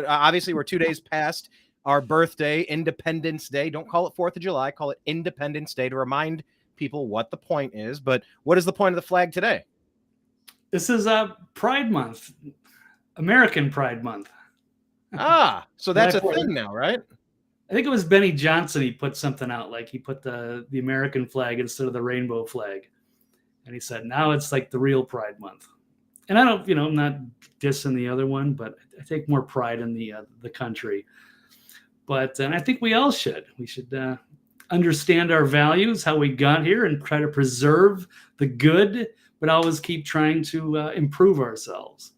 Obviously, we're 2 days past our birthday, Independence Day. Don't call it 4th of July. Call it Independence Day to remind people what the point is. But what is the point of the flag today? This is Pride Month, American Pride Month. So that's a thing now, right? I think it was Benny Johnson. He put something out, like he put the American flag instead of the rainbow flag. And he said, now it's like the real Pride Month. And I don't, I'm not dissing the other one, but I take more pride in the country. And I think we all should. We should understand our values, how we got here, and try to preserve the good, but always keep trying to improve ourselves.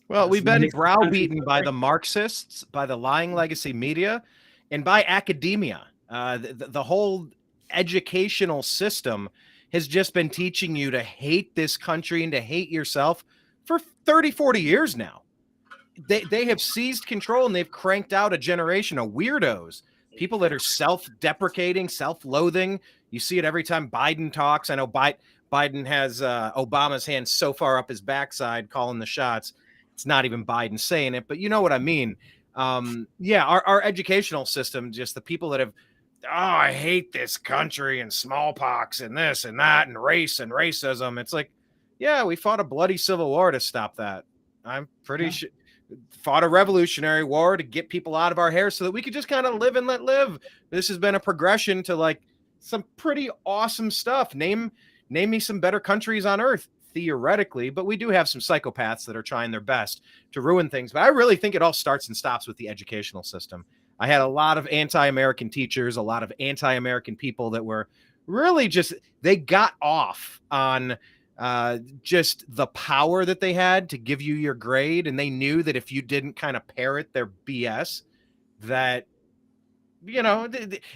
Well, we've been browbeaten by the Marxists, by the lying legacy media, and by academia. The whole educational system has just been teaching you to hate this country and to hate yourself for 30, 40 years now. They have seized control, and they've cranked out a generation of weirdos, people that are self-deprecating, self-loathing. You see it every time Biden talks. I know Biden has Obama's hand so far up his backside calling the shots. It's not even Biden saying it, but you know what I mean. Our educational system, just the people that have, I hate this country and smallpox and this and that and race and racism. It's like, yeah, we fought a bloody civil war to stop that. I'm pretty sure. Fought a revolutionary war to get people out of our hair so that we could just kind of live and let live. This has been a progression to like some pretty awesome stuff. Name me some better countries on earth, theoretically, but we do have some psychopaths that are trying their best to ruin things. But I really think it all starts and stops with the educational system. I had a lot of anti-American teachers, a lot of anti-American people that were really just, they got off on just the power that they had to give you your grade. And they knew that if you didn't kind of parrot their BS, that,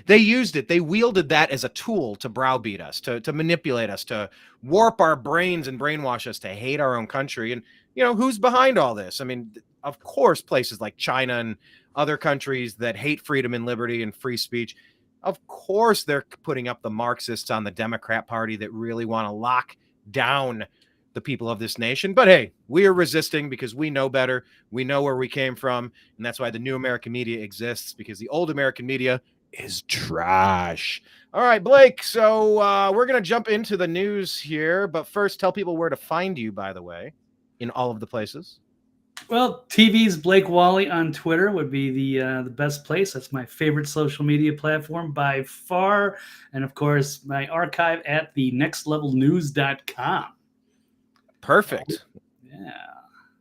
they used it. They wielded that as a tool to browbeat us, to manipulate us, to warp our brains and brainwash us to hate our own country. And, who's behind all this? I mean, of course, places like China and other countries that hate freedom and liberty and free speech, of course, they're putting up the Marxists on the Democrat Party that really want to lock down the people of this nation. But hey, we are resisting because we know better. We know where we came from. And that's why the New American Media exists, because the old American media is trash. All right, Blake. So we're going to jump into the news here. But first, tell people where to find you, by the way, in all of the places. Well, TV's Blake Walley on Twitter would be the best place. That's my favorite social media platform by far. And, of course, my archive at thenextlevelnews.com. Perfect. Yeah.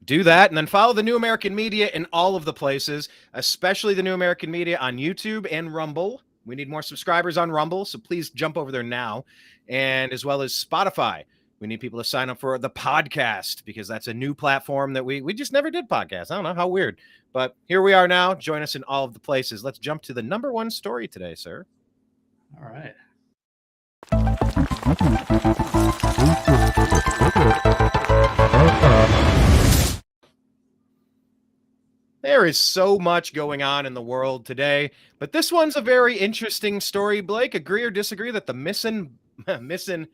Do that, and then follow the New American Media in all of the places, especially the New American Media on YouTube and Rumble. We need more subscribers on Rumble, so please jump over there now. And as well as Spotify. We need people to sign up for the podcast because that's a new platform that we just never did podcasts. I don't know, how weird. But here we are now. Join us in all of the places. Let's jump to the number one story today, sir. All right. There is so much going on in the world today, but this one's a very interesting story, Blake. Agree or disagree that the missing Biden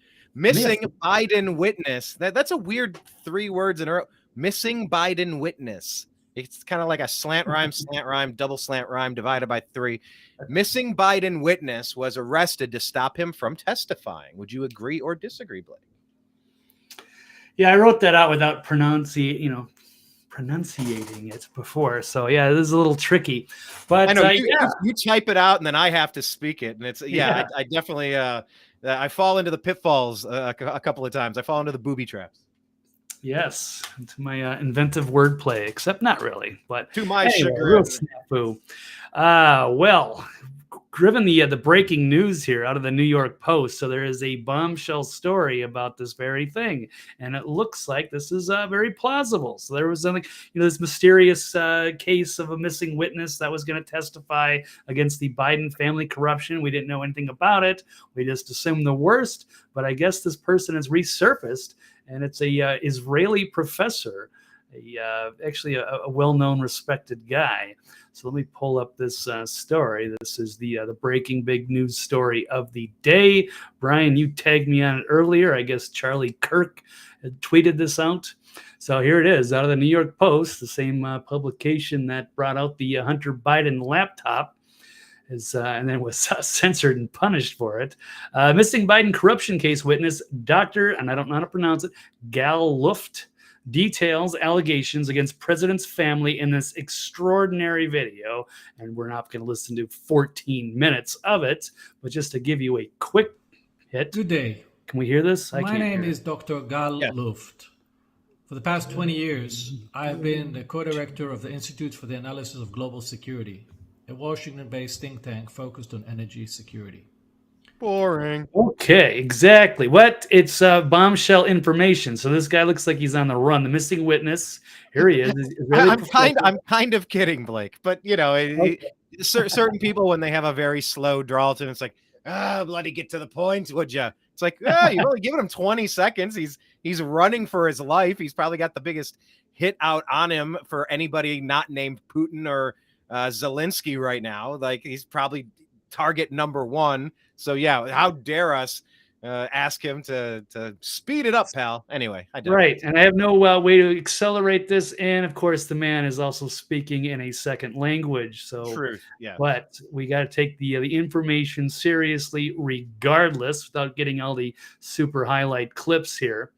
witness, that's a weird 3 words in a row. Missing Biden witness. It's kind of like a slant rhyme, double slant rhyme divided by 3. Missing Biden witness was arrested to stop him from testifying. Would you agree or disagree, Blake? Yeah, I wrote that out without pronunciating it before. So yeah, this is a little tricky. But I know you type it out and then I have to speak it. And it's I definitely I fall into the pitfalls a couple of times. I fall into the booby traps. Yes, to my inventive wordplay, except not really. But to my sugar. Real snafu. Well, driven the breaking news here out of the New York Post. So there is a bombshell story about this very thing, and it looks like this is very plausible. So there was this mysterious case of a missing witness that was going to testify against the Biden family corruption. We didn't know anything about it. We just assumed the worst. But I guess this person has resurfaced, and it's a Israeli professor. actually a well-known, respected guy. So let me pull up this story. This is the breaking big news story of the day. Brian, you tagged me on it earlier. I guess Charlie Kirk had tweeted this out. So here it is, out of the New York Post, the same publication that brought out the Hunter Biden laptop. And then was censored and punished for it. Missing Biden corruption case witness, Dr., and I don't know how to pronounce it, Gal Luft, details allegations against president's family in this extraordinary video. And we're not going to listen to 14 minutes of it, but just to give you a quick hit. Good day. Can we hear this? My name is Dr. Gal Luft. For the past 20 years, I have been the co-director of the Institute for the Analysis of Global Security, a Washington-based think tank focused on energy security. Boring. Okay, exactly. What? It's bombshell information. So this guy looks like he's on the run. The missing witness. Here he is. I'm kind of kidding, Blake. But you know, certain people when they have a very slow drawl to, it's like, bloody get to the point, would you? It's like, you're only giving him 20 seconds. He's running for his life. He's probably got the biggest hit out on him for anybody not named Putin or Zelensky right now. Like, he's probably target number one. So yeah, how dare us ask him to speed it up, pal. Anyway, I don't. Right, and I have no way to accelerate this. And of course, the man is also speaking in a second language. So true, yeah. But we got to take the information seriously, regardless, without getting all the super highlight clips here.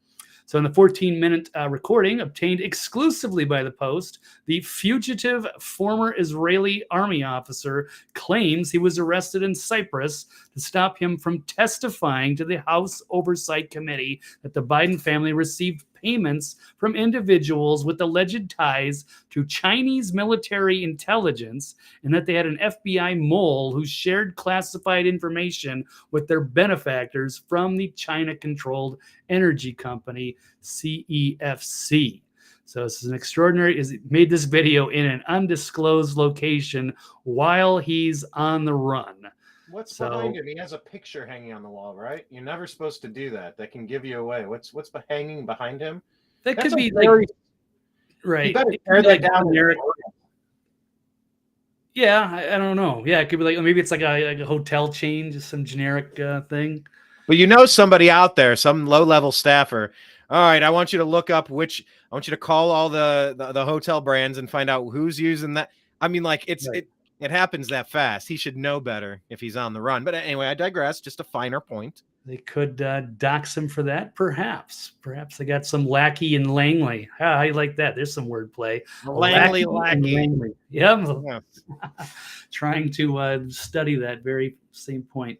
So in the 14-minute recording obtained exclusively by the Post, the fugitive former Israeli army officer claims he was arrested in Cyprus to stop him from testifying to the House Oversight Committee that the Biden family received payments from individuals with alleged ties to Chinese military intelligence, and that they had an FBI mole who shared classified information with their benefactors from the China-controlled energy company CEFC. So this is an extraordinary. He made this video in an undisclosed location while he's on the run. What's behind him? He has a picture hanging on the wall, right? You're never supposed to do that. That can give you away. What's hanging behind him? That could be like, right. You better tear that down, Eric. Yeah, I don't know. Yeah, it could be like, maybe it's like a hotel chain, just some generic thing. But you know, somebody out there, some low-level staffer. All right, I want you to look up I want you to call all the hotel brands and find out who's using that. I mean, like, it happens that fast. He should know better if he's on the run. But anyway, I digress. Just a finer point. They could dox him for that, perhaps. Perhaps they got some lackey in Langley. How you like that? There's some wordplay. Lackey. Yep. Yeah. Trying to study that very same point.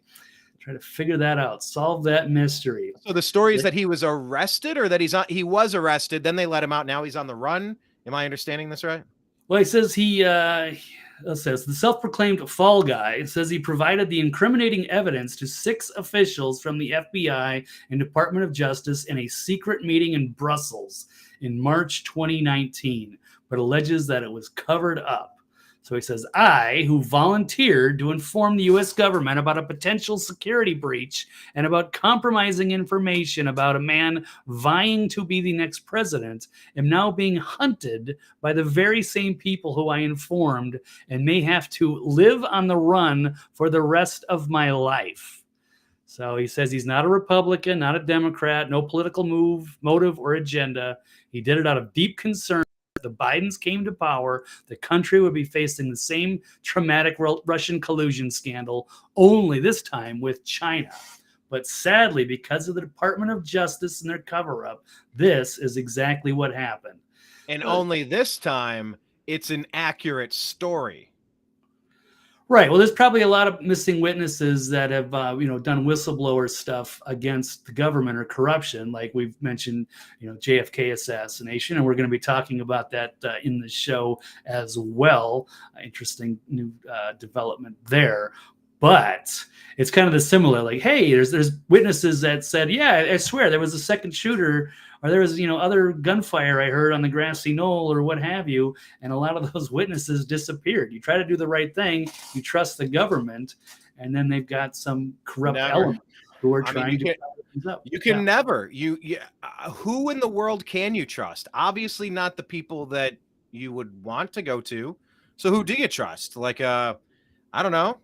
Try to figure that out. Solve that mystery. So the story is that he was arrested, or that he was arrested, then they let him out. Now he's on the run. Am I understanding this right? Well, he says it says the self-proclaimed fall guy. It says he provided the incriminating evidence to 6 officials from the FBI and Department of Justice in a secret meeting in Brussels in March 2019, but alleges that it was covered up. So he says, I, who volunteered to inform the U.S. government about a potential security breach and about compromising information about a man vying to be the next president, am now being hunted by the very same people who I informed and may have to live on the run for the rest of my life. So he says he's not a Republican, not a Democrat, no political motive, or agenda. He did it out of deep concern. The Bidens came to power, the country would be facing the same traumatic Russian collusion scandal, only this time with China. But sadly, because of the Department of Justice and their cover-up, this is exactly what happened. And only this time, it's an accurate story. Right. Well, there's probably a lot of missing witnesses that have, done whistleblower stuff against the government or corruption, like we've mentioned, JFK assassination, and we're going to be talking about that in the show as well. Interesting new development there. But it's kind of the similar, like, hey, there's witnesses that said, yeah, I swear there was a second shooter, or there was, other gunfire I heard on the grassy knoll or what have you. And a lot of those witnesses disappeared. You try to do the right thing. You trust the government, and then they've got some corrupt element. who are I mean, trying to cover things up. you can never, who in the world can you trust? Obviously not the people that you would want to go to. So who do you trust? Like, I don't know,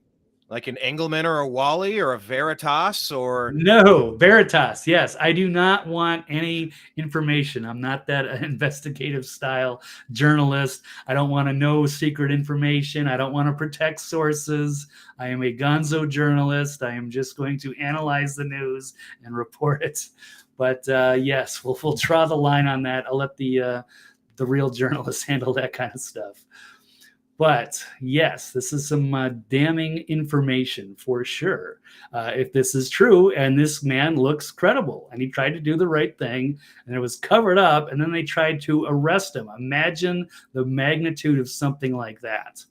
like an Engelman or a Walley or a Veritas or No, Veritas. Yes, I do not want any information. I'm not that investigative style journalist. I don't want to know secret information. I don't want to protect sources. I am a gonzo journalist. I am just going to analyze the news and report it. But yes, we'll draw the line on that. I'll let the real journalists handle that kind of stuff. But yes, this is some damning information for sure. If this is true, and this man looks credible, and he tried to do the right thing, and it was covered up, and then they tried to arrest him. Imagine the magnitude of something like that.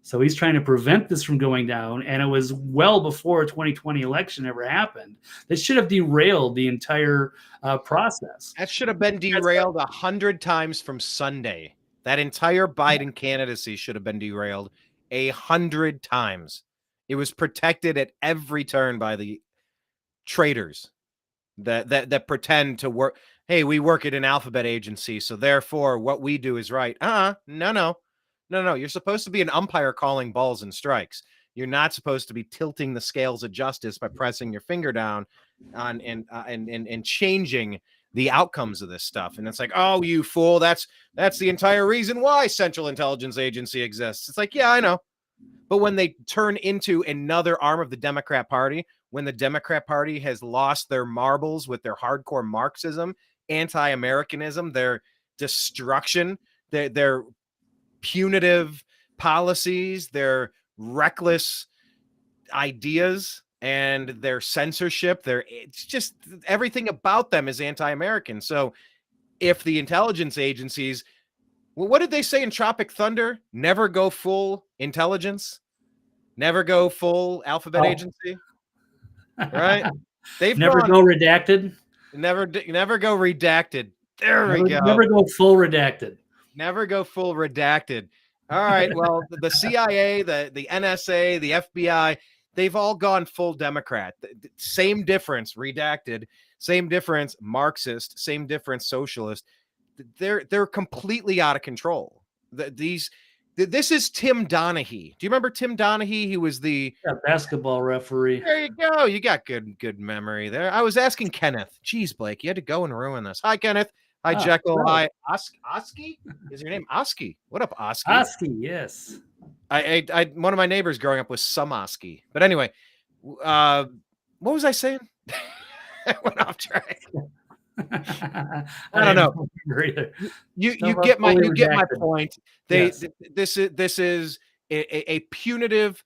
So he's trying to prevent this from going down, and it was well before 2020 election ever happened. This should have derailed the entire process. that should have been derailed 100 times from Sunday. That entire Biden candidacy should have been derailed 100 times. It was protected at every turn by the traitors that pretend to work. Hey, we work at an alphabet agency, so therefore what we do is right. No. You're supposed to be an umpire calling balls and strikes. You're not supposed to be tilting the scales of justice by pressing your finger down on and changing the outcomes of this stuff. And it's like, oh, you fool, that's the entire reason why Central Intelligence Agency exists. It's like, yeah, I know. But when they turn into another arm of the Democrat Party, when the Democrat Party has lost their marbles with their hardcore Marxism, anti-Americanism, their destruction, their punitive policies, their reckless ideas, and their censorship, it's just everything about them is anti-American. So if the intelligence agencies, well, what did they say in Tropic Thunder? Never go full intelligence, never go full alphabet agency, right? They've never go redacted. Never go redacted. There we go. Never go full redacted. Never go full redacted. All right. Well, the CIA, the NSA, the FBI, they've all gone full Democrat. Same difference, redacted. Same difference, Marxist. Same difference, socialist. They're completely out of control. This is Tim Donaghy. Do you remember Tim Donaghy? He was the basketball referee. There you go. You got good memory there. I was asking Kenneth. Jeez, Blake, you had to go and ruin this. Hi, Kenneth. Hi, Jekyll. Hi, Oski. Is your name Oski? What up, Oski? Oski, yes. I one of my neighbors growing up was some Oski. But anyway, what was I saying? I went off track. I don't know. You get my point. This is a punitive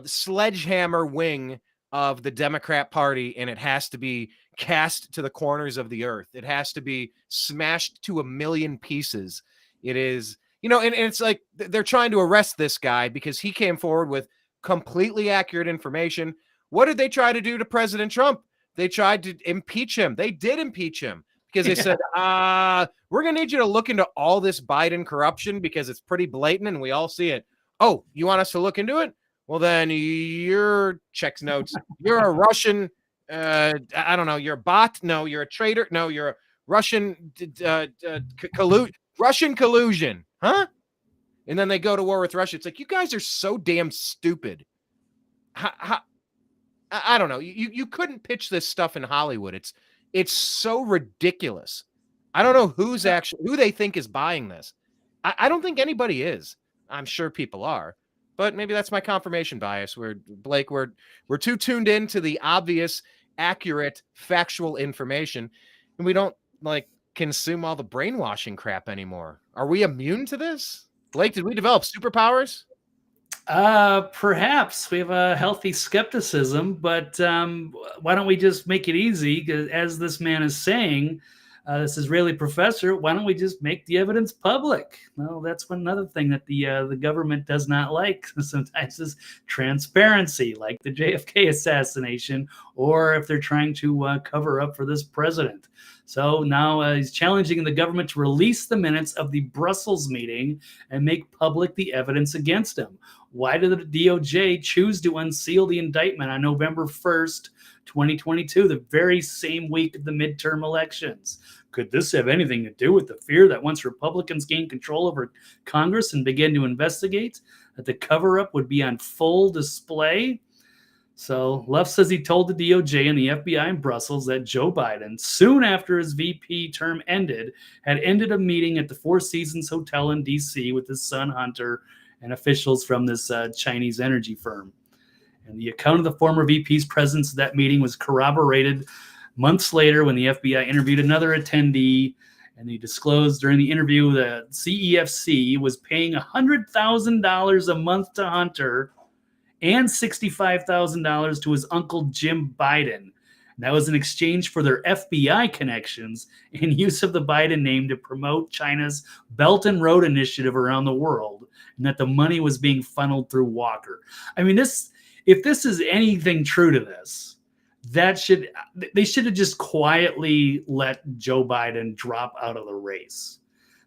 sledgehammer wing of the Democrat Party, and it has to be cast to the corners of the earth. It has to be smashed to a million pieces. It is, and it's like they're trying to arrest this guy because he came forward with completely accurate information. What did they try to do to President Trump? They tried to impeach him. They did impeach him because they said, we're going to need you to look into all this Biden corruption because it's pretty blatant and we all see it. Oh, you want us to look into it? Well, then you're checks notes. You're a Russian. I don't know. You're a bot. No, you're a traitor. No, you're a Russian Russian collusion. Huh? And then they go to war with Russia. It's like, you guys are so damn stupid. I don't know. You couldn't pitch this stuff in Hollywood. It's so ridiculous. I don't know who they think is buying this. I don't think anybody is. I'm sure people are. But maybe that's my confirmation bias. We're too tuned in to the obvious, accurate, factual information, and we don't consume all the brainwashing crap anymore. Are we immune to this? Blake, did we develop superpowers? Perhaps we have a healthy skepticism, but why don't we just make it easy? Because as this man is saying, this Israeli professor, why don't we just make the evidence public? Well, that's another thing that the government does not like sometimes is transparency, like the JFK assassination, or if they're trying to cover up for this president. So now he's challenging the government to release the minutes of the Brussels meeting and make public the evidence against him. Why did the DOJ choose to unseal the indictment on November 1st, 2022, the very same week of the midterm elections? Could this have anything to do with the fear that once Republicans gain control over Congress and begin to investigate, that the cover-up would be on full display? So Luff says he told the DOJ and the FBI in Brussels that Joe Biden, soon after his VP term ended, had ended a meeting at the Four Seasons Hotel in D.C. with his son Hunter and officials from this Chinese energy firm. And the account of the former VP's presence at that meeting was corroborated months later when the FBI interviewed another attendee, and they disclosed during the interview that CEFC was paying $100,000 a month to Hunter and $65,000 to his uncle Jim Biden. That was in exchange for their FBI connections and use of the Biden name to promote China's Belt and Road Initiative around the world, and that the money was being funneled through Walker. I mean, if this is anything true to this, they should have just quietly let Joe Biden drop out of the race.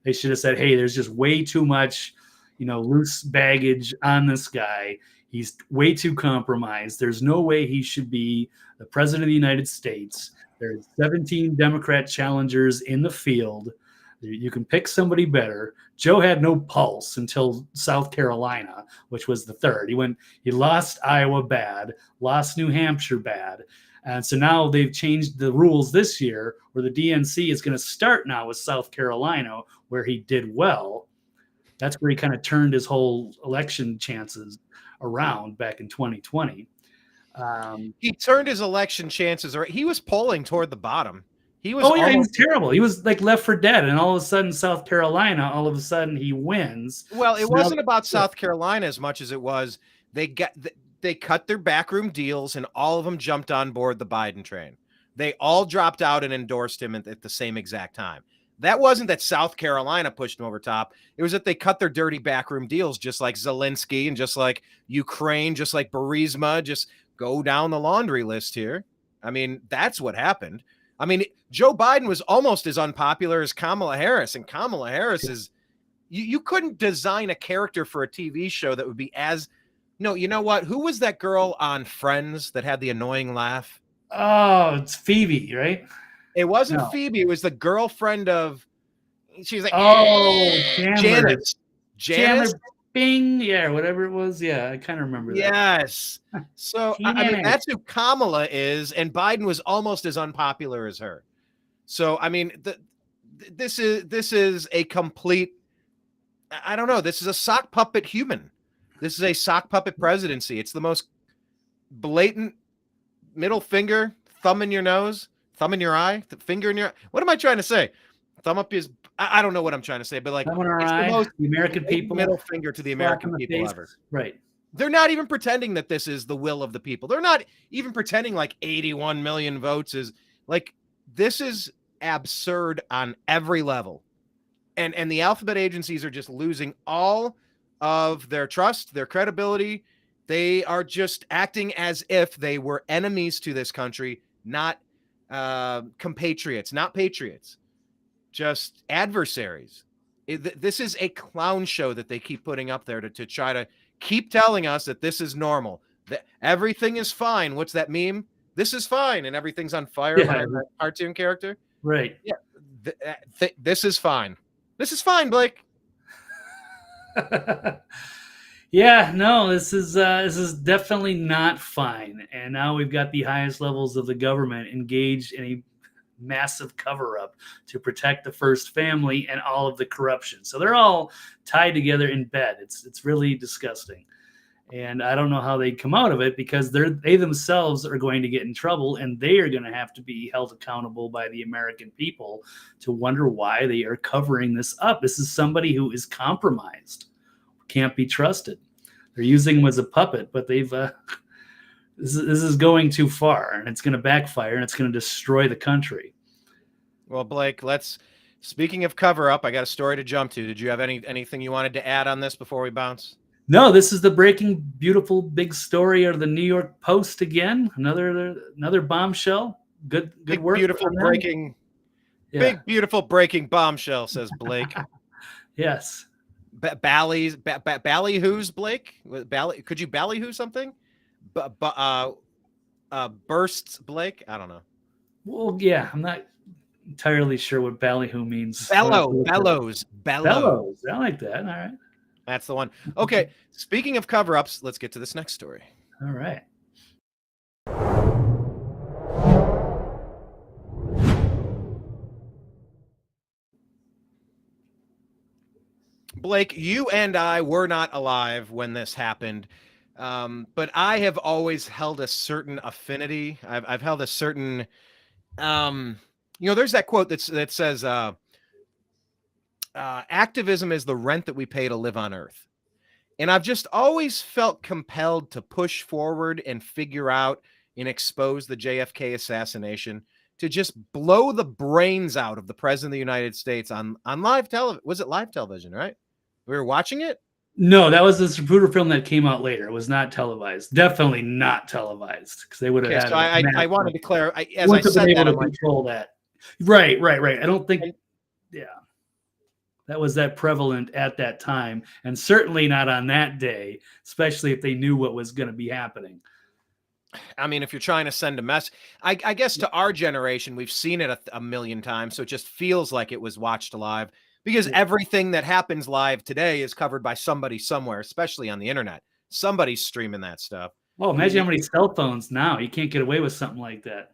They should have said, hey, there's just way too much, loose baggage on this guy. He's way too compromised. There's no way he should be the president of the United States. There's 17 Democrat challengers in the field. You can pick somebody better. Joe had no pulse until South Carolina, which was the third. He lost Iowa bad, lost New Hampshire bad. And so now they've changed the rules this year where the DNC is going to start now with South Carolina, where he did well. That's where he kind of turned his whole election chances around back in 2020. He turned his election chances around. He was polling toward the bottom. He was he was terrible. He was like left for dead. And all of a sudden, South Carolina, all of a sudden he wins. Well, it wasn't about South Carolina as much as it was they cut their backroom deals and all of them jumped on board the Biden train. They all dropped out and endorsed him at the same exact time. That wasn't that South Carolina pushed him over top. It was that they cut their dirty backroom deals, just like Zelensky and just like Ukraine, just like Burisma. Just go down the laundry list here. I mean, that's what happened. I mean, Joe Biden was almost as unpopular as Kamala Harris, and Kamala Harris is you couldn't design a character for a TV show that would be as no, you know what? Who was that girl on Friends that had the annoying laugh? Oh, it's Phoebe, right? It wasn't Phoebe. It was the girlfriend of. She's like, Janice. Janice. Bing, yeah, whatever it was. Yeah, I kind of remember that. Yes. So I mean, that's who Kamala is, and Biden was almost as unpopular as her. So I mean, this is a complete. I don't know. This is a sock puppet human. This is a sock puppet presidency. It's the most blatant middle finger, thumb in your nose. Thumb in your eye, the finger in your eye. What am I trying to say? Thumb up is, I don't know what I'm trying to say, but like, thumb in our eye, the American people, middle finger to the American people ever. Right. They're not even pretending that this is the will of the people. They're not even pretending like 81 million votes is like, this is absurd on every level. And the alphabet agencies are just losing all of their trust, their credibility. They are just acting as if they were enemies to this country, not compatriots, not patriots, just adversaries. This is a clown show that they keep putting up there to try to keep telling us that this is normal, that everything is fine. What's that meme? This is fine, and everything's on fire by that cartoon character. Right. Yeah. This is fine. This is fine, Blake. Yeah, no, this is definitely not fine. And now we've got the highest levels of the government engaged in a massive cover-up to protect the first family and all of the corruption. So they're all tied together in bed. It's really disgusting. And I don't know how they come out of it, because they themselves are going to get in trouble, and they are going to have to be held accountable by the American people to wonder why they are covering this up. This is somebody who is compromised, can't be trusted. They're using him as a puppet, but they've this is going too far, and it's going to backfire, and it's going to destroy the country. Well, Blake, speaking of cover up, I got a story to jump to. Did you have anything you wanted to add on this before we bounce? No, this is the breaking, beautiful, big story of the New York Post again. Another bombshell. Good work. Beautiful breaking Yeah. Big, beautiful breaking bombshell, says Blake. Yes. Ballyhoo's Blake? Could you ballyhoo something? Bursts Blake? I don't know. Well, yeah, I'm not entirely sure what ballyhoo means. Bellows. Bellows. I like that. All right. That's the one. Okay. Speaking of cover-ups, let's get to this next story. All right. Blake, you and I were not alive when this happened, but I have always held a certain affinity. I've held a certain, there's that quote that says, activism is the rent that we pay to live on Earth. And I've just always felt compelled to push forward and figure out and expose the JFK assassination, to just blow the brains out of the president of the United States on live television. Was it live television, right? We were watching it? No, that was the Zapruder film that came out later. It was not televised. Definitely not televised, because they would have had. So I wanted to clarify. As I said that, control that. Right. I don't think. Yeah, that was that prevalent at that time, and certainly not on that day, especially if they knew what was going to be happening. I mean, if you're trying to send a message, I guess to our generation, we've seen it a million times, so it just feels like it was watched live, because everything that happens live today is covered by somebody somewhere, especially on the internet. Somebody's streaming that stuff. Well, imagine how many cell phones now. You can't get away with something like that.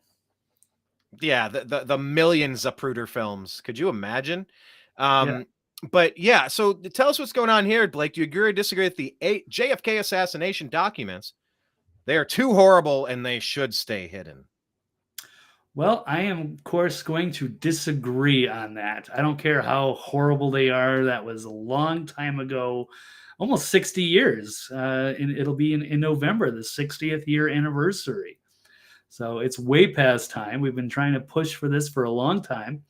Yeah, the millions of Zapruder films. Could you imagine? But yeah, so tell us what's going on here, Blake. Do you agree or disagree with the JFK assassination documents? They are too horrible and they should stay hidden. Well, I am, of course, going to disagree on that. I don't care how horrible they are. That was a long time ago, almost 60 years. It'll be in November, the 60th year anniversary. So it's way past time. We've been trying to push for this for a long time.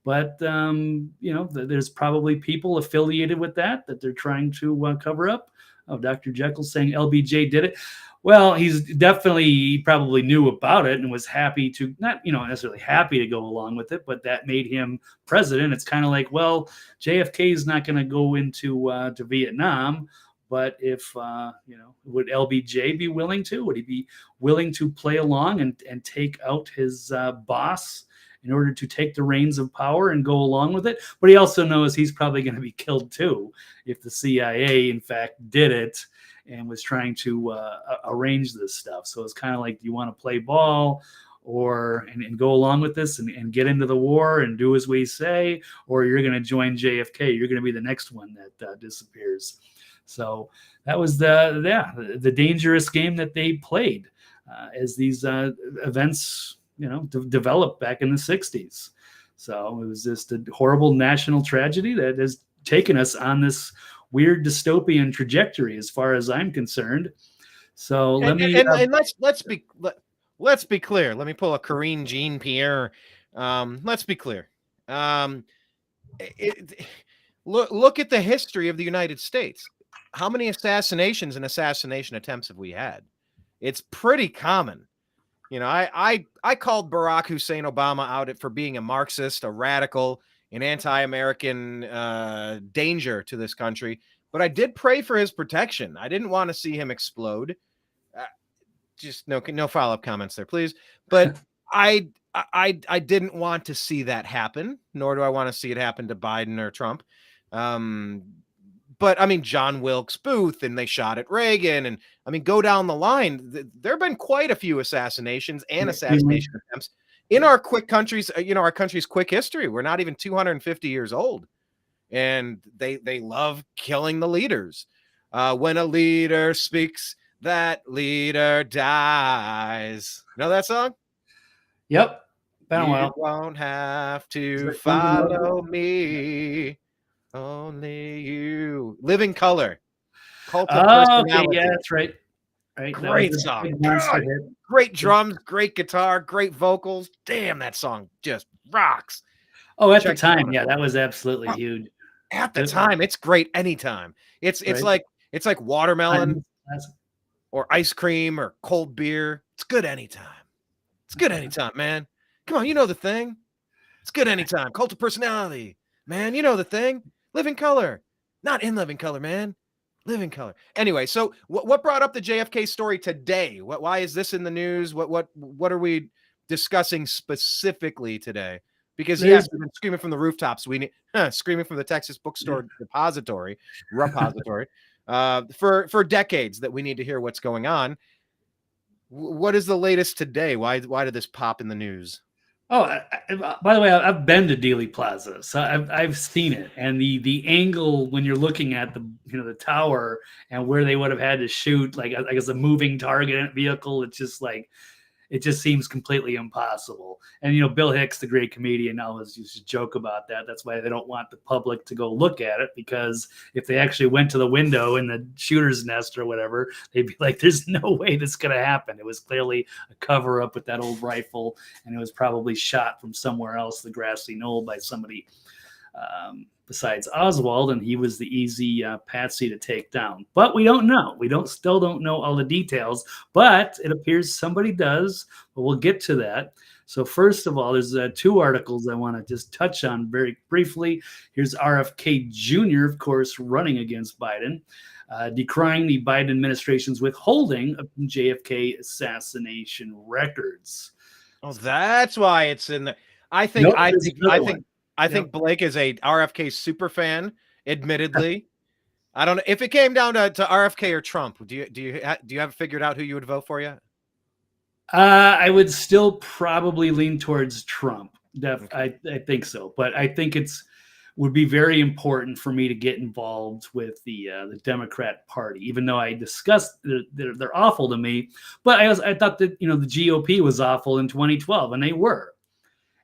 But, there's probably people affiliated with that they're trying to cover up. Oh, Dr. Jekyll saying LBJ did it. Well, he probably knew about it and was happy to, not necessarily happy to go along with it, but that made him president. It's kind of like, well, JFK is not going to go into to Vietnam, but if would LBJ be willing to? Would he be willing to play along and take out his boss in order to take the reins of power and go along with it? But he also knows he's probably going to be killed too if the CIA, in fact, did it and was trying to arrange this stuff. So it's kind of like, do you want to play ball and go along with this and get into the war and do as we say, or you're going to join JFK? You're going to be the next one that disappears. So that was the dangerous game that they played as these events developed back in the 60s. So it was just a horrible national tragedy that has taken us on this weird dystopian trajectory, as far as I'm concerned. So let's be clear. Let me pull a Corinne Jean Pierre. Let's be clear. Look at the history of the United States. How many assassinations and assassination attempts have we had? It's pretty common. I called Barack Hussein Obama out for being a Marxist, a radical, an anti-American danger to this country, but I did pray for his protection. I didn't want to see him explode. Just no follow-up comments there, please. But I didn't want to see that happen, nor do I want to see it happen to Biden or Trump. But I mean, John Wilkes Booth, and they shot at Reagan, and I mean, go down the line. There have been quite a few assassinations and assassination attempts in our our country's quick history. We're not even 250 years old, and they love killing the leaders. When a leader speaks, that leader dies. You know that song? Yep. You won't have to follow me. Only you. Living Color. Cult of Personality. Okay, yeah, that's right. Great song. Great drums, great guitar, great vocals. Damn, that song just rocks. Oh, at the time, yeah, that was absolutely huge. At the time, it's great anytime. It's like watermelon or ice cream or cold beer. It's good anytime. It's good anytime, man. Come on, you know the thing. It's good anytime. Cult of personality, man. You know the thing. Living color, not in living color, man. Living color. Anyway, so what brought up the JFK story today? Why is this in the news? What are we discussing specifically today? Because yes, we've been screaming from the rooftops. We need screaming from the Texas Bookstore repository for decades that we need to hear what's going on. What is the latest today? Why did this pop in the news? Oh, by the way, I've been to Dealey Plaza, so I've seen it, and the angle when you're looking at the tower and where they would have had to shoot, like I guess a moving target vehicle, it's just like it just seems completely impossible. And Bill Hicks, the great comedian, always used to joke about that. That's why they don't want the public to go look at it, because if they actually went to the window in the shooter's nest or whatever, they'd be like, "There's no way this is going to happen." It was clearly a cover up with that old rifle, and it was probably shot from somewhere else, the grassy knoll, by somebody besides Oswald, and he was the easy patsy to take down. But we don't know. We still don't know all the details, but it appears somebody does. But we'll get to that. So first of all, there's 2 articles I want to just touch on very briefly. Here's RFK Jr., of course, running against Biden, decrying the Biden administration's withholding of JFK assassination records. Oh, that's why it's in the. I think Blake is a RFK super fan, admittedly. I don't know if it came down to RFK or Trump. Do you have figured out who you would vote for yet? I would still probably lean towards Trump. I think so, but I think would be very important for me to get involved with the Democrat Party, even though I discussed they're awful to me. But I thought that the GOP was awful in 2012, and they were.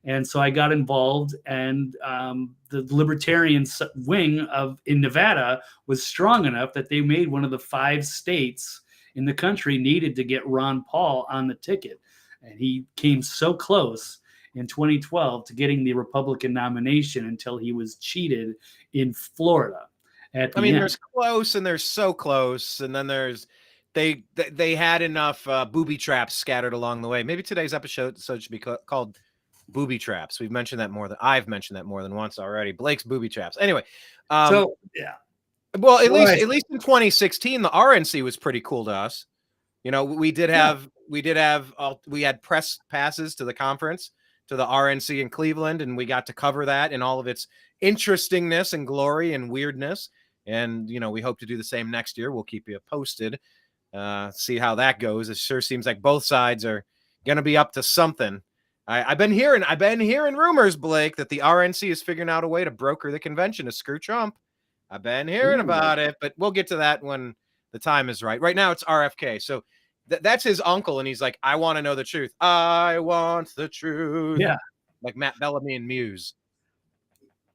And so I got involved, and the libertarian wing in Nevada was strong enough that they made one of the 5 states in the country needed to get Ron Paul on the ticket. And he came so close in 2012 to getting the Republican nomination until he was cheated in Florida. There's close and there's so close. And then there's they had enough booby traps scattered along the way. Maybe today's episode should be called Booby Traps. I've mentioned that more than once already. Blake's booby traps. Anyway, so yeah. Well, at least in 2016, the RNC was pretty cool to us. We had press passes to the conference, to the RNC in Cleveland, and we got to cover that in all of its interestingness and glory and weirdness. And we hope to do the same next year. We'll keep you posted. See how that goes. It sure seems like both sides are going to be up to something. I've been hearing rumors, Blake, that the RNC is figuring out a way to broker the convention to screw Trump. I've been hearing about it, but we'll get to that when the time is right. Right now, it's RFK. So that's his uncle, and he's like, "I want to know the truth. I want the truth." Yeah, like Matt Bellamy and Muse.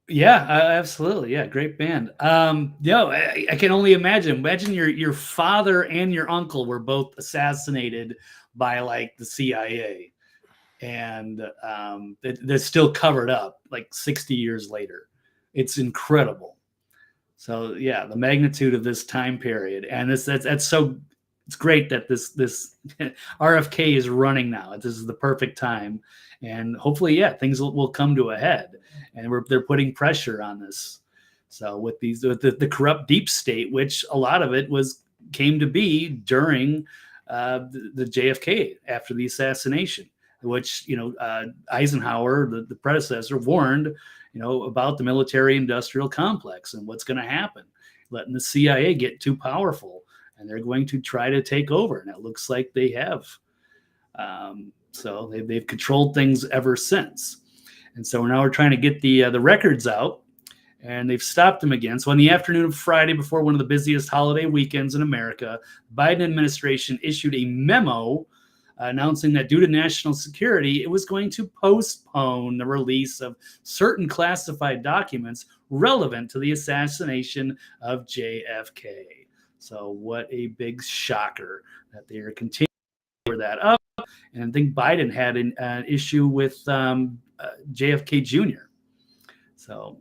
Yeah, absolutely. Yeah, great band. I can only imagine. Imagine your father and your uncle were both assassinated by like the CIA. And they're still covered up like 60 years later. It's incredible. So yeah, the magnitude of this time period, and that's so it's great that this RFK is running now. This is the perfect time, and hopefully, things will come to a head, and they're putting pressure on this. So with the corrupt deep state, which a lot of it came to be during the JFK after the assassination. Which Eisenhower, the predecessor, warned about the military-industrial complex and what's going to happen, letting the CIA get too powerful, and they're going to try to take over, and it looks like they have. So they've controlled things ever since, and so now we're trying to get the records out, and they've stopped them again. So on the afternoon of Friday, before one of the busiest holiday weekends in America, the Biden administration issued a memo announcing that due to national security, it was going to postpone the release of certain classified documents relevant to the assassination of JFK. So what a big shocker that they are continuing to cover that up. And I think Biden had an issue with JFK Jr. So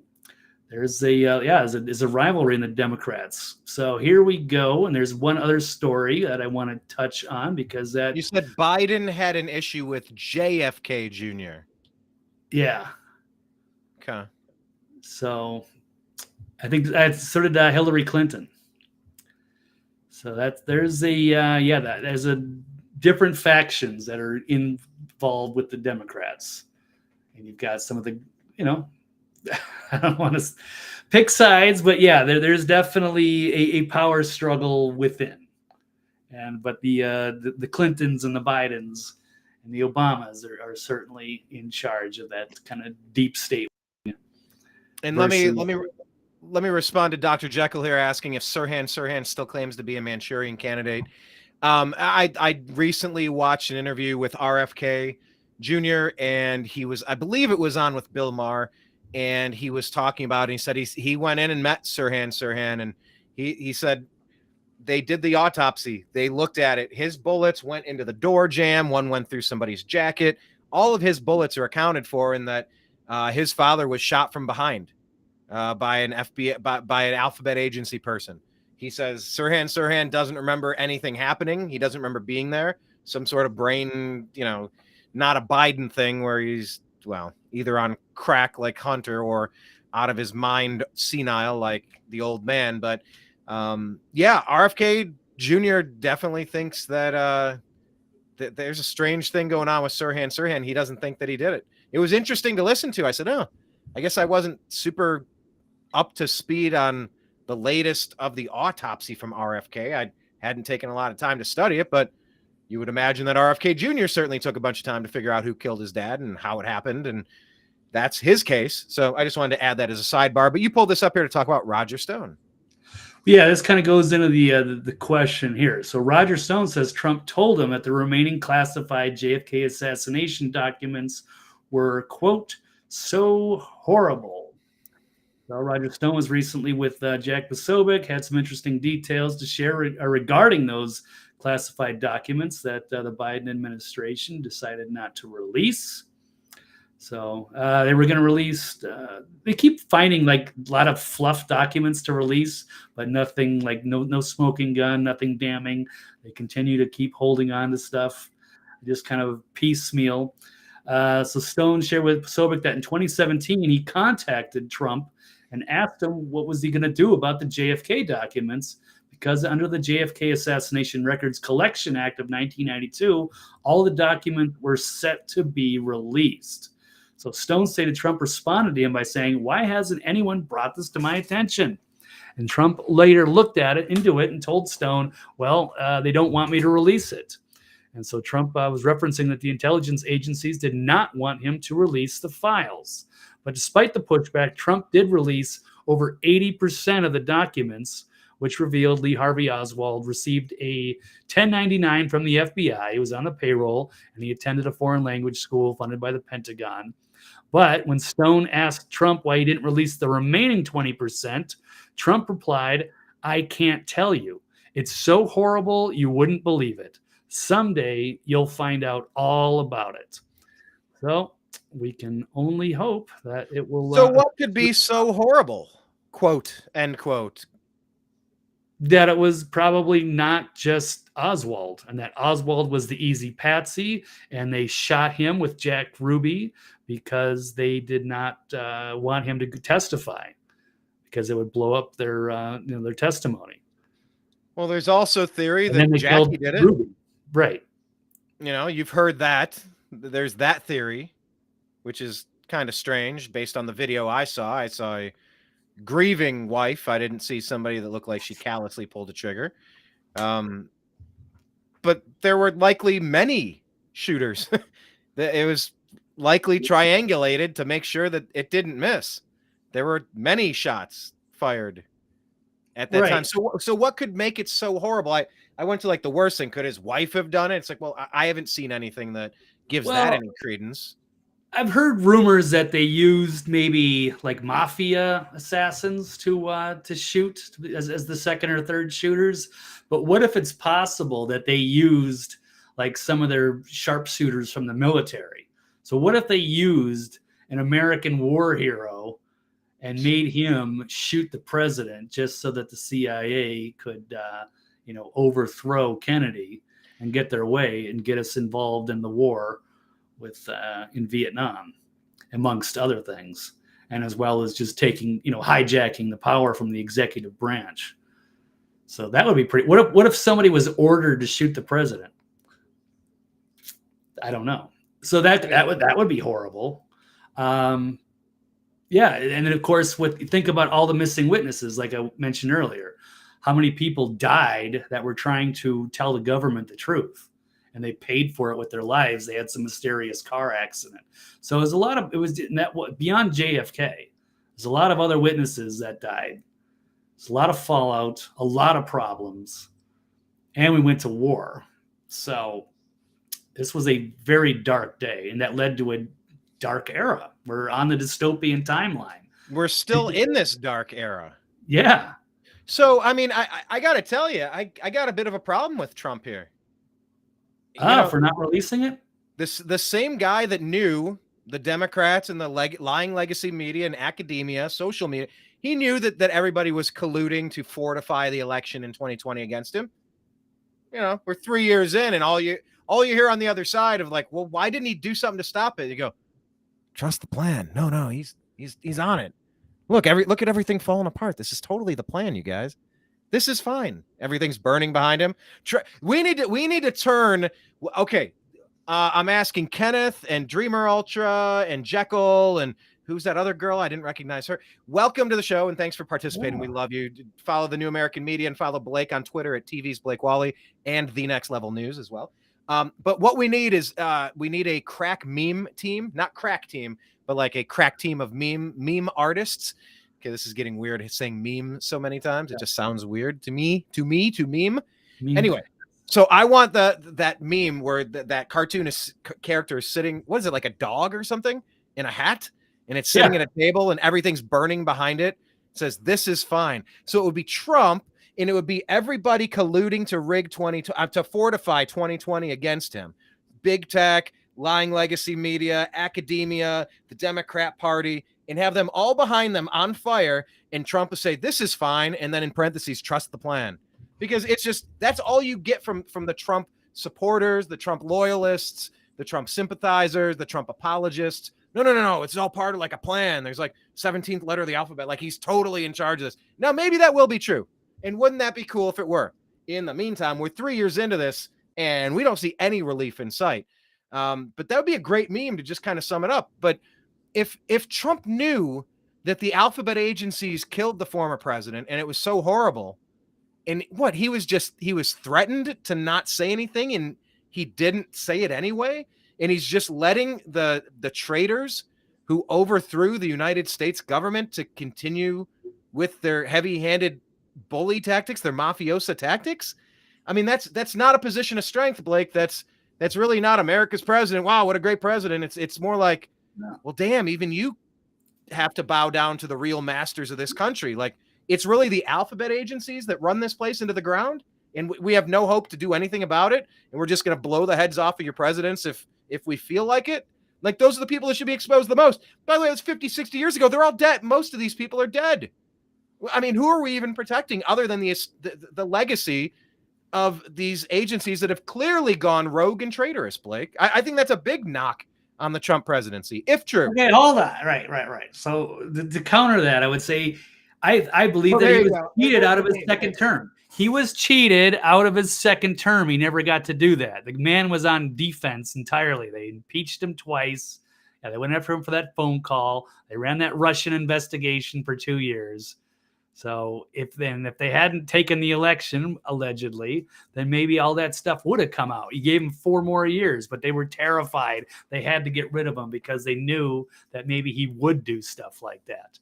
there's a rivalry in the Democrats. So here we go. And there's one other story that I want to touch on because that... You said Biden had an issue with JFK Jr. Yeah. Okay. So I think that's sort of Hillary Clinton. So there's a different factions that are involved with the Democrats, and you've got some of the, I don't want to pick sides, but yeah, there's definitely a power struggle within, but the Clintons and the Bidens and the Obamas are certainly in charge of that kind of deep state. And let me respond to Dr. Jekyll here, asking if Sirhan still claims to be a Manchurian candidate. I recently watched an interview with RFK Jr. and I believe it was on with Bill Maher, and he was talking about it. He said he went in and met Sirhan, and he said they did the autopsy. They looked at it. His bullets went into the door jamb. One went through somebody's jacket. All of his bullets are accounted for in that his father was shot from behind by an FBI, by an alphabet agency person. He says Sirhan doesn't remember anything happening. He doesn't remember being there. Some sort of brain, not a Biden thing where he's, either on crack like Hunter or out of his mind senile like the old man. But RFK Jr. definitely thinks that there's a strange thing going on with Sirhan. He doesn't think that he did it. It was interesting to listen to. I said, I guess I wasn't super up to speed on the latest of the autopsy from RFK. I hadn't taken a lot of time to study it, but you would imagine that RFK Jr. certainly took a bunch of time to figure out who killed his dad and how it happened, and that's his case. So I just wanted to add that as a sidebar. But you pulled this up here to talk about Roger Stone. Yeah, this kind of goes into the question here. So Roger Stone says Trump told him that the remaining classified JFK assassination documents were, quote, so horrible. Well, Roger Stone was recently with Jack Posobiec, had some interesting details to share regarding those classified documents that the Biden administration decided not to release. So they were going to release, they keep finding like a lot of fluff documents to release, but nothing like no smoking gun, nothing damning. They continue to keep holding on to stuff, just kind of piecemeal. So Stone shared with Posobiec that in 2017, he contacted Trump and asked him what was he going to do about the JFK documents, because under the JFK Assassination Records Collection Act of 1992, all the documents were set to be released. So Stone stated Trump responded to him by saying, "Why hasn't anyone brought this to my attention?" And Trump later looked into it and told Stone, well, they don't want me to release it. And so Trump was referencing that the intelligence agencies did not want him to release the files. But despite the pushback, Trump did release over 80% of the documents, which revealed Lee Harvey Oswald received a 1099 from the FBI. He was on the payroll, and he attended a foreign language school funded by the Pentagon. But when Stone asked Trump why he didn't release the remaining 20%, Trump replied, "I can't tell you. It's so horrible you wouldn't believe it. Someday you'll find out all about it." So we can only hope that it will. So what could be so horrible? Quote, end quote. That it was probably not just Oswald, and that Oswald was the easy patsy, and they shot him with Jack Ruby because they did not want him to testify, because it would blow up their their testimony. Well, there's also theory that Jackie did it. Ruby. Right. You've heard that. There's that theory, which is kind of strange based on the video I saw. I saw a grieving wife. I didn't see somebody that looked like she callously pulled a trigger. But there were likely many shooters. It was likely triangulated to make sure that it didn't miss. There were many shots fired at that time. So what could make it so horrible? I went to like the worst thing. Could his wife have done it? It's like, well, I haven't seen anything that gives that any credence. I've heard rumors that they used maybe like mafia assassins to shoot as the second or third shooters. But what if it's possible that they used like some of their sharpshooters from the military? So what if they used an American war hero and made him shoot the president just so that the CIA could, overthrow Kennedy and get their way and get us involved in the war with in Vietnam, amongst other things? and as well as just taking, hijacking the power from the executive branch. So that would be pretty. What if somebody was ordered to shoot the president? I don't know. So that would be horrible. Yeah, and then of course, think about all the missing witnesses, like I mentioned earlier. How many people died that were trying to tell the government the truth, and they paid for it with their lives? They had some mysterious car accident. So it was beyond JFK. There's a lot of other witnesses that died. There's a lot of fallout, a lot of problems, and we went to war. So this was a very dark day, and that led to a dark era. We're on the dystopian timeline. We're still in this dark era. Yeah. So, I mean, I got to tell you, I got a bit of a problem with Trump here. For not releasing it? The same guy that knew the Democrats and the lying legacy media and academia, social media, he knew that everybody was colluding to fortify the election in 2020 against him. We're 3 years in, and all you hear on the other side of like, well, why didn't he do something to stop it? You go, trust the plan. No, he's on it. Look at everything falling apart. This is totally the plan, you guys. This is fine. Everything's burning behind him. We need to turn. Okay, I'm asking Kenneth and Dreamer Ultra and Jekyll and who's that other girl? I didn't recognize her. Welcome to the show, and thanks for participating. We love you. Follow the New American Media and follow Blake on Twitter at TV's Blake Walley and The Next Level News as well. But what we need is we need a crack meme team, not crack team, but like a crack team of meme artists. Okay, this is getting weird saying meme so many times. It just sounds weird to meme. Anyway, so I want that meme where that cartoonist character is sitting, what is it, like a dog or something in a hat, and it's sitting at a table and everything's burning behind it. It says, "This is fine." So it would be Trump, and it would be everybody colluding to rig to fortify 2020 against him. Big tech, lying legacy media, academia, the Democrat Party, and have them all behind them on fire. And Trump would say, "This is fine," and then in parentheses, "Trust the plan," because it's just that's all you get from the Trump supporters, the Trump loyalists, the Trump sympathizers, the Trump apologists. No. It's all part of like a plan. There's like 17th letter of the alphabet. Like he's totally in charge of this. Now, maybe that will be true. And wouldn't that be cool if it were? In the meantime, we're 3 years into this and we don't see any relief in sight. But that would be a great meme to just kind of sum it up. But if Trump knew that the alphabet agencies killed the former president and it was so horrible, and he was threatened to not say anything, and he didn't say it anyway, and he's just letting the traitors who overthrew the United States government to continue with their heavy-handed bully tactics, their mafiosa tactics. I mean, that's not a position of strength, Blake. That's really not America's president. Wow, what a great president. It's more like, well, damn, even you have to bow down to the real masters of this country. Like, it's really the alphabet agencies that run this place into the ground, and we have no hope to do anything about it, and we're just going to blow the heads off of your presidents if we feel like it. Like, those are the people that should be exposed the most. By the way, it was 50, 60 years ago. They're all dead. Most of these people are dead. I mean, who are we even protecting other than the legacy of these agencies that have clearly gone rogue and traitorous, Blake? I think that's a big knock on the Trump presidency, if true. Okay, hold on. Right. So to counter that, I would say I believe that he was cheated out of his second term. He was cheated out of his second term. He never got to do that. The man was on defense entirely. They impeached him twice. Yeah, they went after him for that phone call. They ran that Russian investigation for 2 years. So if they hadn't taken the election, allegedly, then maybe all that stuff would have come out. He gave him 4 more years, but they were terrified. They had to get rid of him because they knew that maybe he would do stuff like that.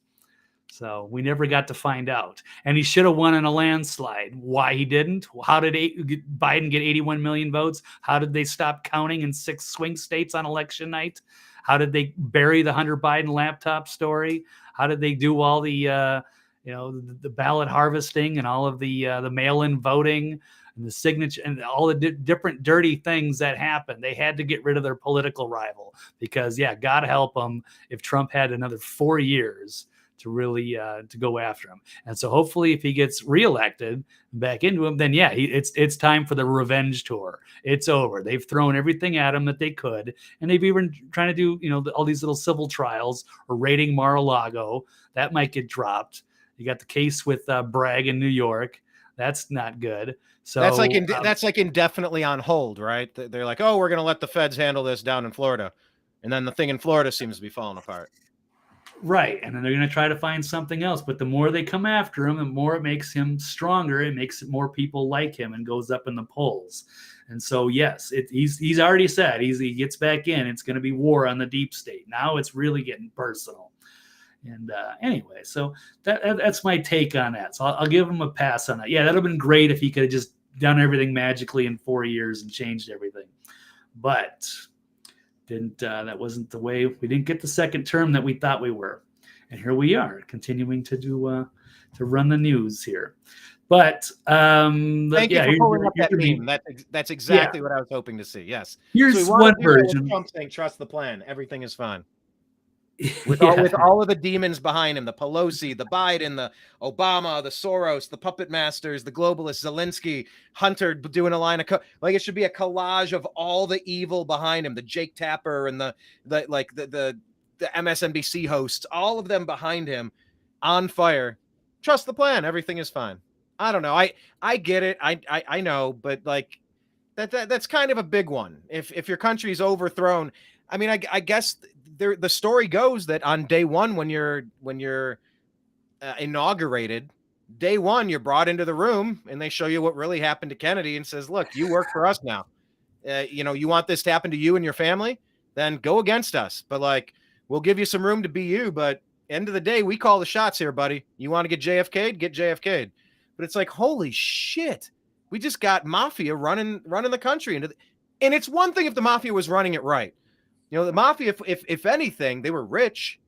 So we never got to find out. And he should have won in a landslide. Why he didn't? How did Biden get 81 million votes? How did they stop counting in 6 swing states on election night? How did they bury the Hunter Biden laptop story? How did they do all the the ballot harvesting and all of the mail-in voting and the signature and all the different dirty things that happened? They had to get rid of their political rival because, God help them if Trump had another 4 years to really to go after him. And so hopefully if he gets reelected back into him, then yeah, it's time for the revenge tour. It's over. They've thrown everything at him that they could, and they've even trying to do, you know, all these little civil trials or raiding Mar-a-Lago. That might get dropped. You got the case with Bragg in New York. That's not good. So that's like indefinitely on hold, right? They're like, oh, we're going to let the feds handle this down in Florida. And then the thing in Florida seems to be falling apart. Right. And then they're going to try to find something else. But the more they come after him, the more it makes him stronger. It makes more people like him and goes up in the polls. And so, yes, he's already said he gets back in, it's going to be war on the deep state. Now it's really getting personal. And anyway, so that's my take on that. So I'll give him a pass on that. Yeah, that would have been great if he could have just done everything magically in 4 years and changed everything. But that wasn't the way. We didn't get the second term that we thought we were, and here we are continuing to do to run the news here. But thank you for pulling up that meme. That's exactly what I was hoping to see. Yes, here's one version. Trump saying, "Trust the plan. Everything is fine." With all of the demons behind him, the Pelosi, the Biden, the Obama, the Soros, the puppet masters, the globalists, Zelensky, Hunter doing a line of like it should be a collage of all the evil behind him, the Jake Tapper and the MSNBC hosts, all of them behind him on fire. Trust the plan, everything is fine. I don't know. I get it. I know, but like that's kind of a big one. If your country's overthrown, I mean, I guess the story goes that on day one, when you're inaugurated, day one, you're brought into the room and they show you what really happened to Kennedy and says, look, you work for us now. You want this to happen to you and your family, then go against us. But like, we'll give you some room to be you. But end of the day, we call the shots here, buddy. You want to get JFK'd? Get JFK'd. But it's like, holy shit. We just got mafia running the country. And it's one thing if the mafia was running it right. You know, the mafia, if anything, they were rich.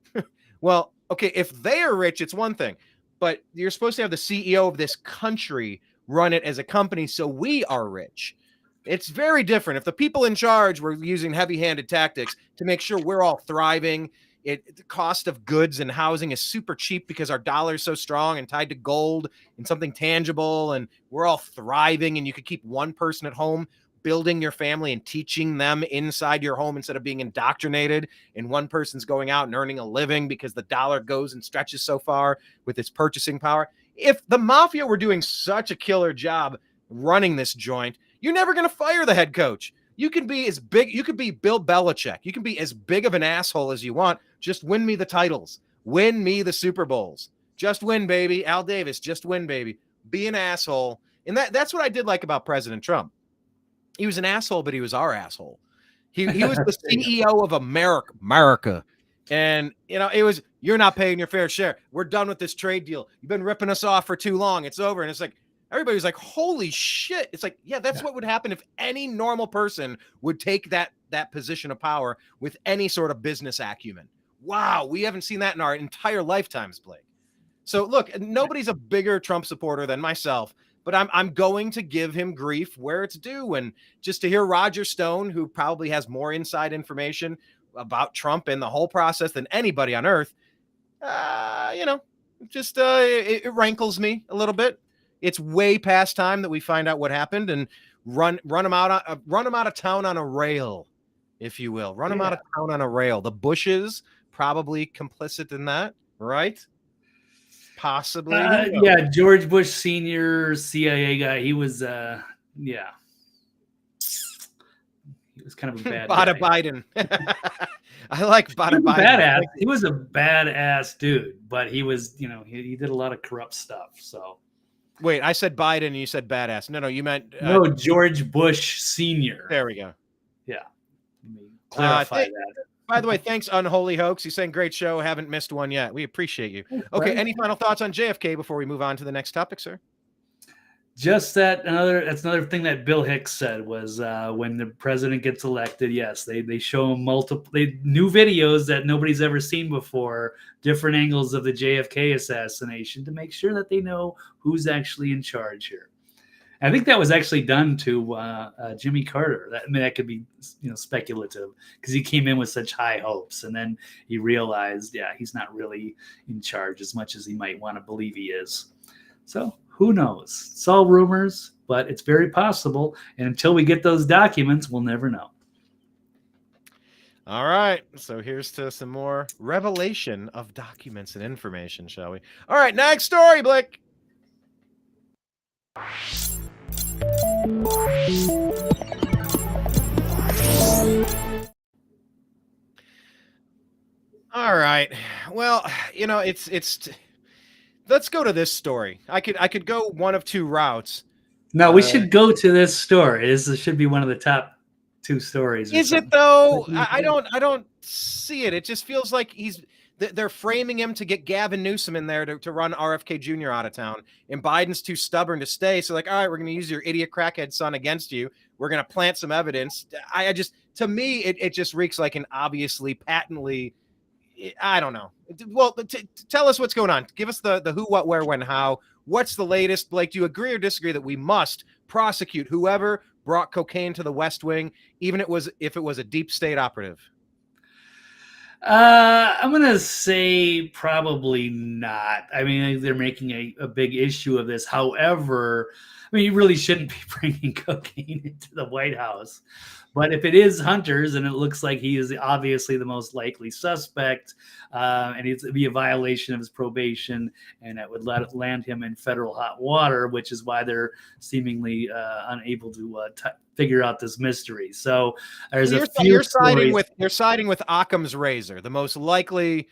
Well, okay, if they are rich, it's one thing. But you're supposed to have the CEO of this country run it as a company, so we are rich. It's very different. If the people in charge were using heavy-handed tactics to make sure we're all thriving, the cost of goods and housing is super cheap because our dollar is so strong and tied to gold and something tangible, and we're all thriving, and you could keep one person at home building your family and teaching them inside your home instead of being indoctrinated, and one person's going out and earning a living because the dollar goes and stretches so far with its purchasing power. If the mafia were doing such a killer job running this joint, you're never going to fire the head coach. You can be as big. You could be Bill Belichick. You can be as big of an asshole as you want. Just win me the titles. Win me the Super Bowls. Just win, baby. Al Davis, just win, baby. Be an asshole. And that's what I did like about President Trump. He was an asshole, but he was our asshole. He was the CEO of America. And, you know, it was, you're not paying your fair share. We're done with this trade deal. You've been ripping us off for too long. It's over. And it's like, everybody was like, holy shit. It's like, yeah, that's what would happen if any normal person would take that position of power with any sort of business acumen. Wow. We haven't seen that in our entire lifetimes, Blake. So look, nobody's a bigger Trump supporter than myself. But I'm going to give him grief where it's due. And just to hear Roger Stone, who probably has more inside information about Trump and the whole process than anybody on earth, it rankles me a little bit. It's way past time that we find out what happened and run him out of town on a rail, if you will. Run him out of town on a rail. The Bushes probably complicit in that, right? Possibly. George Bush Sr., CIA guy. He was, he was kind of a bad Bada guy. Biden. I like Bada Biden. Badass. He was a badass dude, but he was, he did a lot of corrupt stuff. So, wait, I said Biden and you said badass. No, you meant George Bush Sr. There we go. Yeah. Let me clarify that. By the way, thanks, Unholy Hoax. He's saying great show. Haven't missed one yet. We appreciate you. Okay, any final thoughts on JFK before we move on to the next topic, sir? Just that's another thing that Bill Hicks said was when the president gets elected, yes, they show him new videos that nobody's ever seen before, different angles of the JFK assassination to make sure that they know who's actually in charge here. I think that was actually done to Jimmy Carter. That could be, speculative, because he came in with such high hopes, and then he realized, he's not really in charge as much as he might want to believe he is. So who knows? It's all rumors, but it's very possible. And until we get those documents, we'll never know. All right. So here's to some more revelation of documents and information, shall we? All right. Next story, Blake. All right. Well, it's let's go to this story. I could go one of two routes. No, we should go to this story. This should be one of the top two stories. Is it though? I don't see it. It just feels like they're framing him to get Gavin Newsom in there to run RFK Jr. out of town, and Biden's too stubborn to stay. So like, all right, we're going to use your idiot crackhead son against you. We're going to plant some evidence. To me, it just reeks like an obviously, patently, I don't know. Well, tell us what's going on. Give us the who, what, where, when, how. What's the latest? Blake, do you agree or disagree that we must prosecute whoever brought cocaine to the West Wing, even if it was a deep state operative? I'm going to say probably not. I mean, they're making a big issue of this. However, I mean, you really shouldn't be bringing cocaine into the White House. But if it is Hunter's, and it looks like he is obviously the most likely suspect, and it'd be a violation of his probation, and it would land him in federal hot water, which is why they're seemingly unable to figure out this mystery. So there's you're siding with Occam's razor. The most likely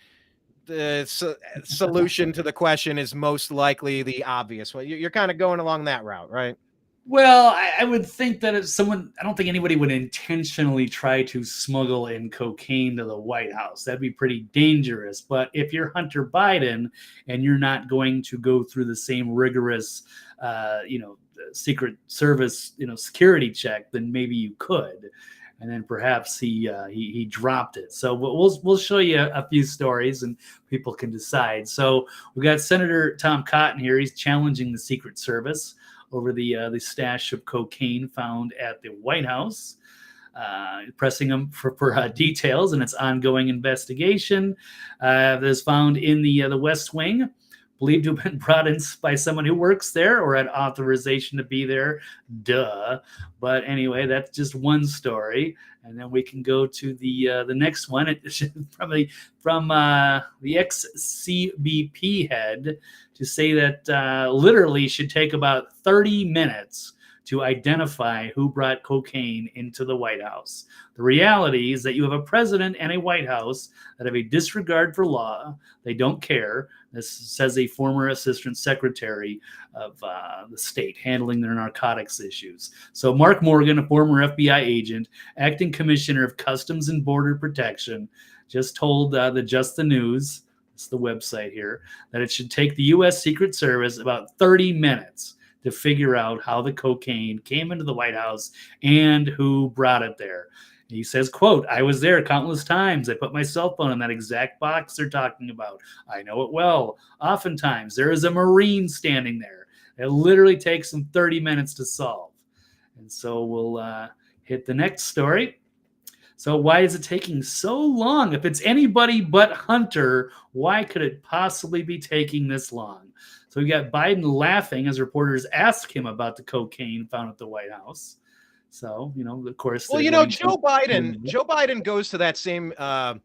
solution to the question is most likely the obvious. Well, you're kind of going along that route, right? Well, I would think that if I don't think anybody would intentionally try to smuggle in cocaine to the White House. That'd be pretty dangerous. But if you're Hunter Biden and you're not going to go through the same rigorous, Secret Service, security check, then maybe you could. And then perhaps he dropped it. So we'll show you a few stories and people can decide. So we got Senator Tom Cotton here. He's challenging the Secret Service over the stash of cocaine found at the White House, pressing them for details in its ongoing investigation. That is found in the West Wing, believed to have been brought in by someone who works there or had authorization to be there. Duh. But anyway, that's just one story. And then we can go to the next one. It's from the ex-CBP head to say that literally should take about 30 minutes to identify who brought cocaine into the White House. The reality is that you have a president and a White House that have a disregard for law. They don't care. This says a former assistant secretary of the state handling their narcotics issues. So Mark Morgan, a former FBI agent, acting commissioner of Customs and Border Protection, just told the Just the News, it's the website here, that it should take the U.S. Secret Service about 30 minutes to figure out how the cocaine came into the White House and who brought it there. He says, quote, "I was there countless times. I put my cell phone in that exact box they're talking about. I know it well. Oftentimes, there is a Marine standing there. It literally takes them 30 minutes to solve." And so we'll hit the next story. So why is it taking so long? If it's anybody but Hunter, why could it possibly be taking this long? So we got Biden laughing as reporters ask him about the cocaine found at the White House. So, of course. Well, Joe Biden goes to that same, like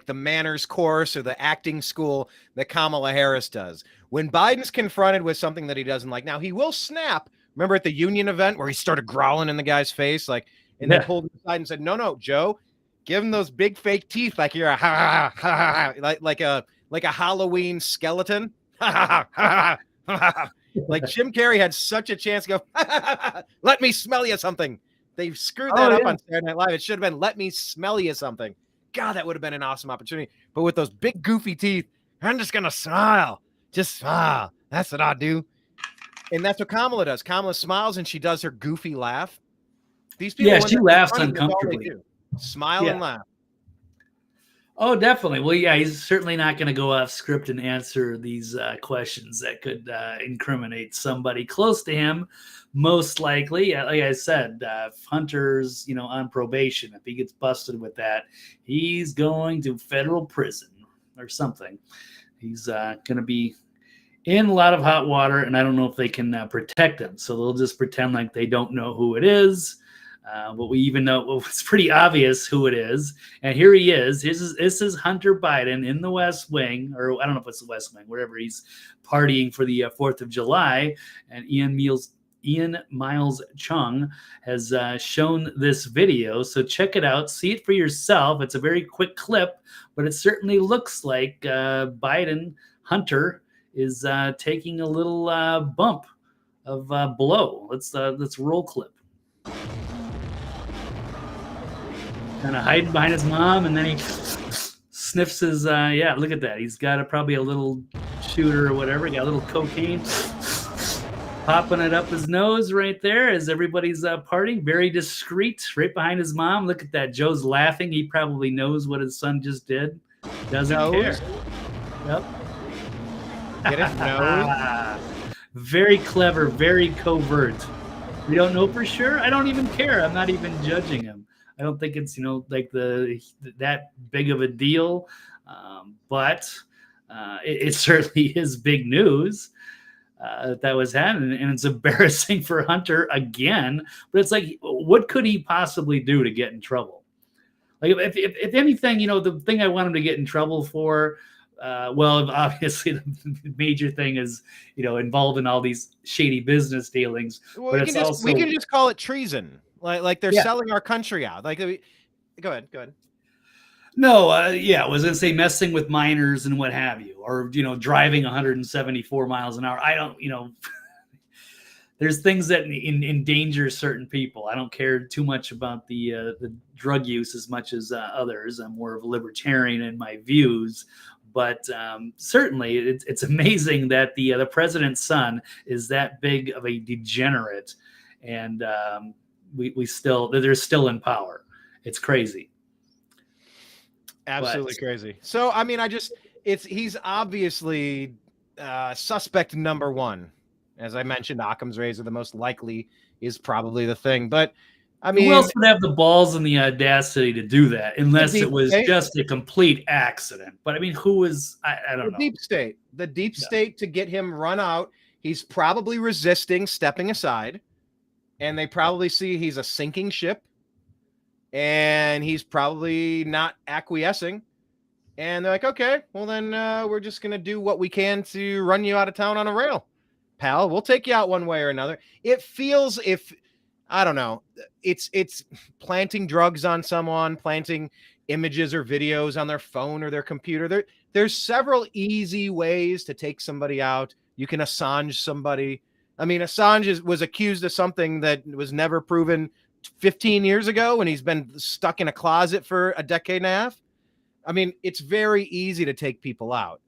the manners course or the acting school that Kamala Harris does. When Biden's confronted with something that he doesn't like, now he will snap. Remember at the union event where he started growling in the guy's face, and they pulled him aside and said, "No, Joe, give him those big fake teeth like you're like a Halloween skeleton." Like Jim Carrey had such a chance to go, "Let me smell you something." They screwed that up on Saturday Night Live. It should have been, "Let me smell you something." God, that would have been an awesome opportunity. But with those big goofy teeth, I'm just going to smile. Just smile. That's what I do. And that's what Kamala does. Kamala smiles and she does her goofy laugh. These people, she laughs uncomfortably. Smile and laugh. Oh, definitely. Well, yeah, he's certainly not going to go off script and answer these questions that could incriminate somebody close to him. Most likely, like I said, if Hunter's, on probation, if he gets busted with that, he's going to federal prison or something. He's going to be in a lot of hot water, and I don't know if they can protect him. So they'll just pretend like they don't know who it is. But we even know it's pretty obvious who it is. And here he is. This is Hunter Biden in the West Wing, or I don't know if it's the West Wing, wherever he's partying for the 4th of July. And Ian Miles Chung has shown this video. So check it out. See it for yourself. It's a very quick clip, but it certainly looks like Hunter is taking a little bump of blow. Let's roll clip. Kind of hiding behind his mom, and then he sniffs his look at that. He's got probably a little shooter or whatever. He got a little cocaine popping it up his nose right there as everybody's partying. Very discreet, right behind his mom. Look at that. Joe's laughing. He probably knows what his son just did. Doesn't care. Yep. Get it? No. Very clever, very covert. We don't know for sure. I don't even care. I'm not even judging him. I don't think it's like that big of a deal, but it certainly is big news that was happening, and it's embarrassing for Hunter again. But it's like, what could he possibly do to get in trouble? Like, if anything, the thing I want him to get in trouble for, well, obviously the major thing is involved in all these shady business dealings. Well, but we can just call it treason. Like they're selling our country out. Like, go ahead. No, I was going to say messing with minors and what have you, or driving 174 miles an hour. I don't, there's things that endanger certain people. I don't care too much about the drug use as much as others. I'm more of a libertarian in my views, but certainly it's amazing that the president's son is that big of a degenerate, and they're still in power. It's crazy. Absolutely crazy. So, I mean, he's obviously suspect number one. As I mentioned, Occam's razor, the most likely is probably the thing. But I mean, who else would have the balls and the audacity to do that unless it was just a complete accident? But I mean, who is, I don't know. The deep state to get him run out. He's probably resisting stepping aside. And they probably see he's a sinking ship, and he's probably not acquiescing. And they're like, okay, well then we're just going to do what we can to run you out of town on a rail, pal. We'll take you out one way or another. It feels I don't know, it's planting drugs on someone, planting images or videos on their phone or their computer. There's several easy ways to take somebody out. You can Assange somebody. I mean, Assange was accused of something that was never proven 15 years ago, and he's been stuck in a closet for a decade and a half. I mean, it's very easy to take people out.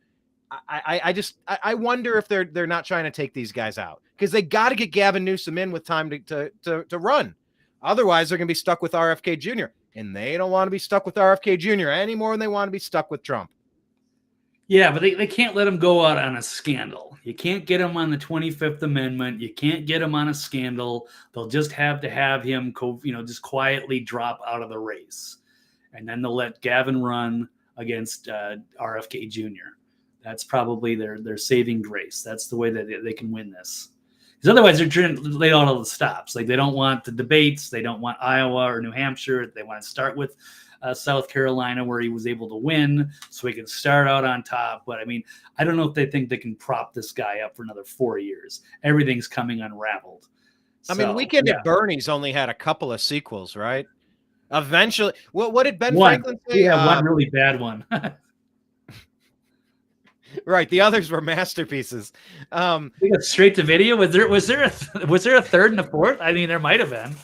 I wonder if they're not trying to take these guys out, because they got to get Gavin Newsom in with time to run. Otherwise, they're going to be stuck with RFK Jr., and they don't want to be stuck with RFK Jr. any more than they want to be stuck with Trump. Yeah, but they can't let him go out on a scandal. You can't get him on the 25th Amendment. You can't get him on a scandal. They'll just have to have him, just quietly drop out of the race. And then they'll let Gavin run against RFK Jr. That's probably their saving grace. That's the way that they can win this. Because otherwise, they're trying to lay out all the stops. Like, they don't want the debates. They don't want Iowa or New Hampshire. They want to start with South Carolina, where he was able to win, so he can start out on top. But I mean, I don't know if they think they can prop this guy up for another 4 years. Everything's coming unraveled. I mean, Weekend at Bernie's only had a couple of sequels, right? Eventually, what did Ben Franklin say? Yeah, one really bad one. Right, the others were masterpieces. We got straight to video. Was there a third and a fourth? I mean, there might have been.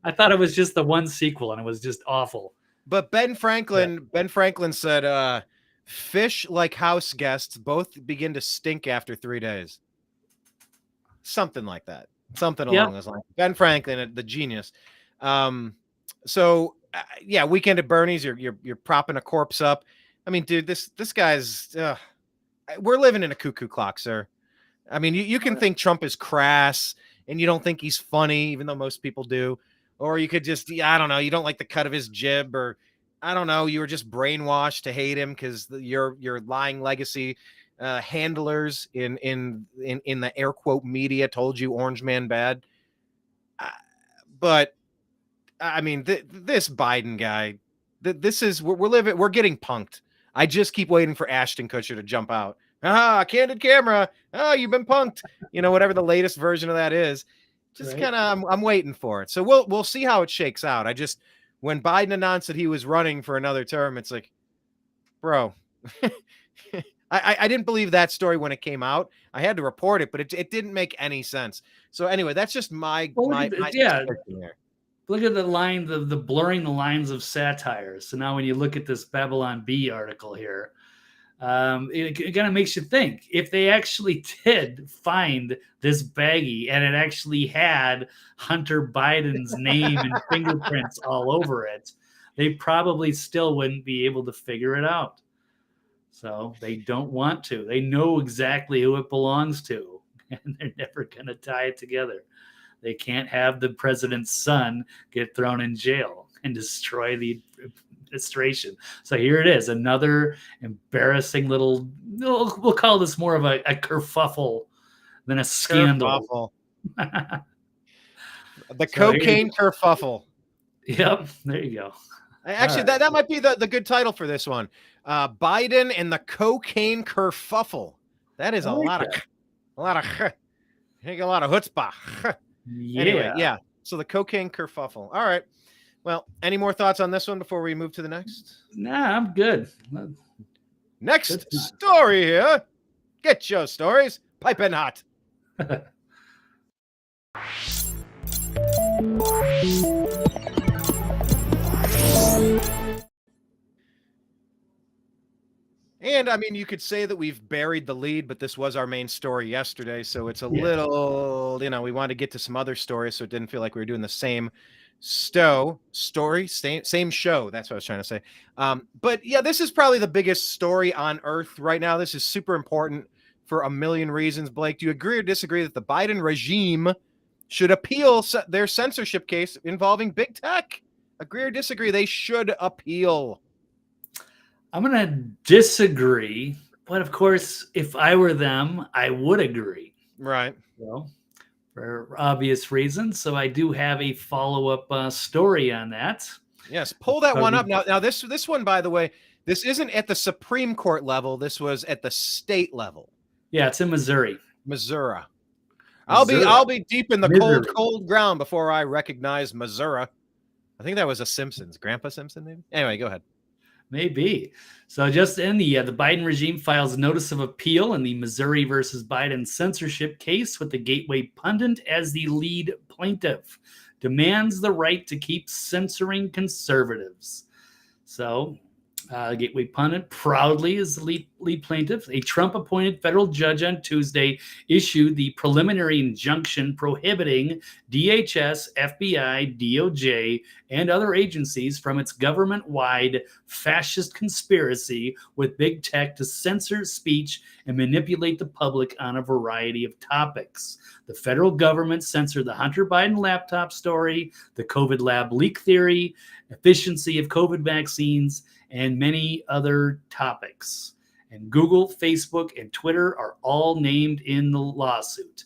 I thought it was just the one sequel, and it was just awful. But Ben Franklin said, fish like house guests both begin to stink after 3 days. Something like that. Something along those lines. Ben Franklin, the genius. So yeah, Weekend at Bernie's, you're propping a corpse up. I mean, dude, this guy's we're living in a cuckoo clock, sir. I mean, you can think Trump is crass and you don't think he's funny, even though most people do. Or you could just, I don't know, you don't like the cut of his jib, or I don't know, you were just brainwashed to hate him because your lying legacy handlers in the air quote media told you Orange Man bad. But I mean, this Biden guy, this is we're getting punked. I just keep waiting for Ashton Kutcher to jump out. Candid camera. Oh, you've been punked. You know, whatever the latest version of that is. Just kind of, I'm waiting for it. So we'll see how it shakes out. When Biden announced that he was running for another term, it's like, bro, I didn't believe that story when it came out. I had to report it, but it didn't make any sense. So anyway, that's just my yeah. Look at the line, the blurring the lines of satire. So now when you look at this Babylon Bee article here, it kind of makes you think, if they actually did find this baggie and it actually had Hunter Biden's name and fingerprints all over it, they probably still wouldn't be able to figure it out. So they don't want to. They know exactly who it belongs to, and they're never going to tie it together. They can't have the president's son get thrown in jail and destroy the administration. So here it is, another embarrassing little, we'll call this more of a kerfuffle than a scandal. The cocaine kerfuffle. Yep, there you go. Actually, right. that might be the good title for this one. Biden and the cocaine kerfuffle. That is a lot of chutzpah. Yeah. Anyway, yeah. So the cocaine kerfuffle. All right. Well, any more thoughts on this one before we move to the next? Nah, I'm good. Next story here. Get your stories piping hot. And I mean, you could say that we've buried the lead, but this was our main story yesterday. So it's a little, we wanted to get to some other stories. So it didn't feel like we were doing the same story, same show. That's what I was trying to say. But yeah, this is probably the biggest story on earth right now. This is super important for a million reasons. Blake, do you agree or disagree that the Biden regime should appeal their censorship case involving big tech? Agree or disagree? They should appeal. I'm going to disagree, but of course, if I were them, I would agree. Right. Well, for obvious reasons. So I do have a follow-up story on that. Yes, pull that one up. Now this one, by the way, this isn't at the Supreme Court level. This was at the state level. Yeah, it's in Missouri. Missouri. I'll be deep in the cold ground before I recognize Missouri. I think that was a Simpsons, Grandpa Simpson, maybe. Anyway, go ahead. Maybe. So just in the Biden regime files notice of appeal in the Missouri versus Biden censorship case with the Gateway pundit as the lead plaintiff, demands the right to keep censoring conservatives. So Gateway pundit proudly is the lead plaintiff. A Trump-appointed federal judge on Tuesday issued the preliminary injunction prohibiting DHS, FBI, DOJ, and other agencies from its government-wide fascist conspiracy with big tech to censor speech and manipulate the public on a variety of topics. The federal government censored the Hunter Biden laptop story, the COVID lab leak theory, efficiency of COVID vaccines, and many other topics. And Google, Facebook, and Twitter are all named in the lawsuit.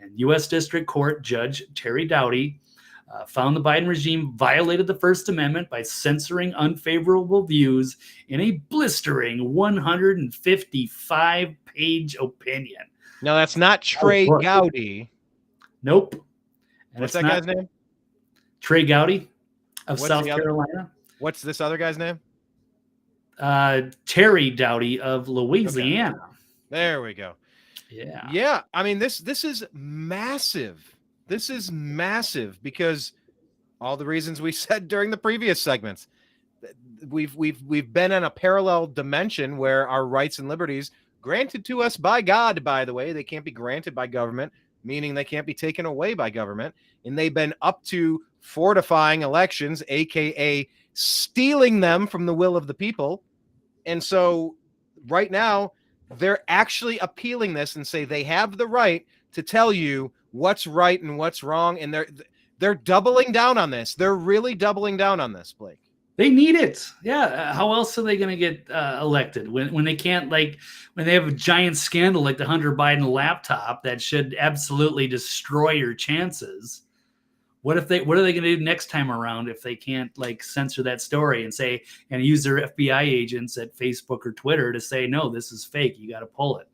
And U.S. District Court Judge Terry Doughty found the Biden regime violated the First Amendment by censoring unfavorable views in a blistering 155-page opinion. No, that's not Trey Gowdy. Nope. And what's that guy's name? Trey Gowdy of South Carolina. What's this other guy's name? Terry Doughty of Louisiana. Okay. There we go. Yeah. Yeah. I mean, this is massive. This is massive because all the reasons we said during the previous segments. We've been in a parallel dimension where our rights and liberties granted to us by God, by the way, they can't be granted by government, meaning they can't be taken away by government. And they've been up to fortifying elections, aka stealing them from the will of the people. And so right now, they're actually appealing this and say they have the right to tell you what's right and what's wrong. And they're doubling down on this. They're really doubling down on this, Blake. They need it. Yeah. How else are they going to get elected when they can't, like, when they have a giant scandal like the Hunter Biden laptop that should absolutely destroy your chances? What are they going to do next time around if they can't, like, censor that story and say, and use their FBI agents at Facebook or Twitter to say, no, this is fake, you got to pull it.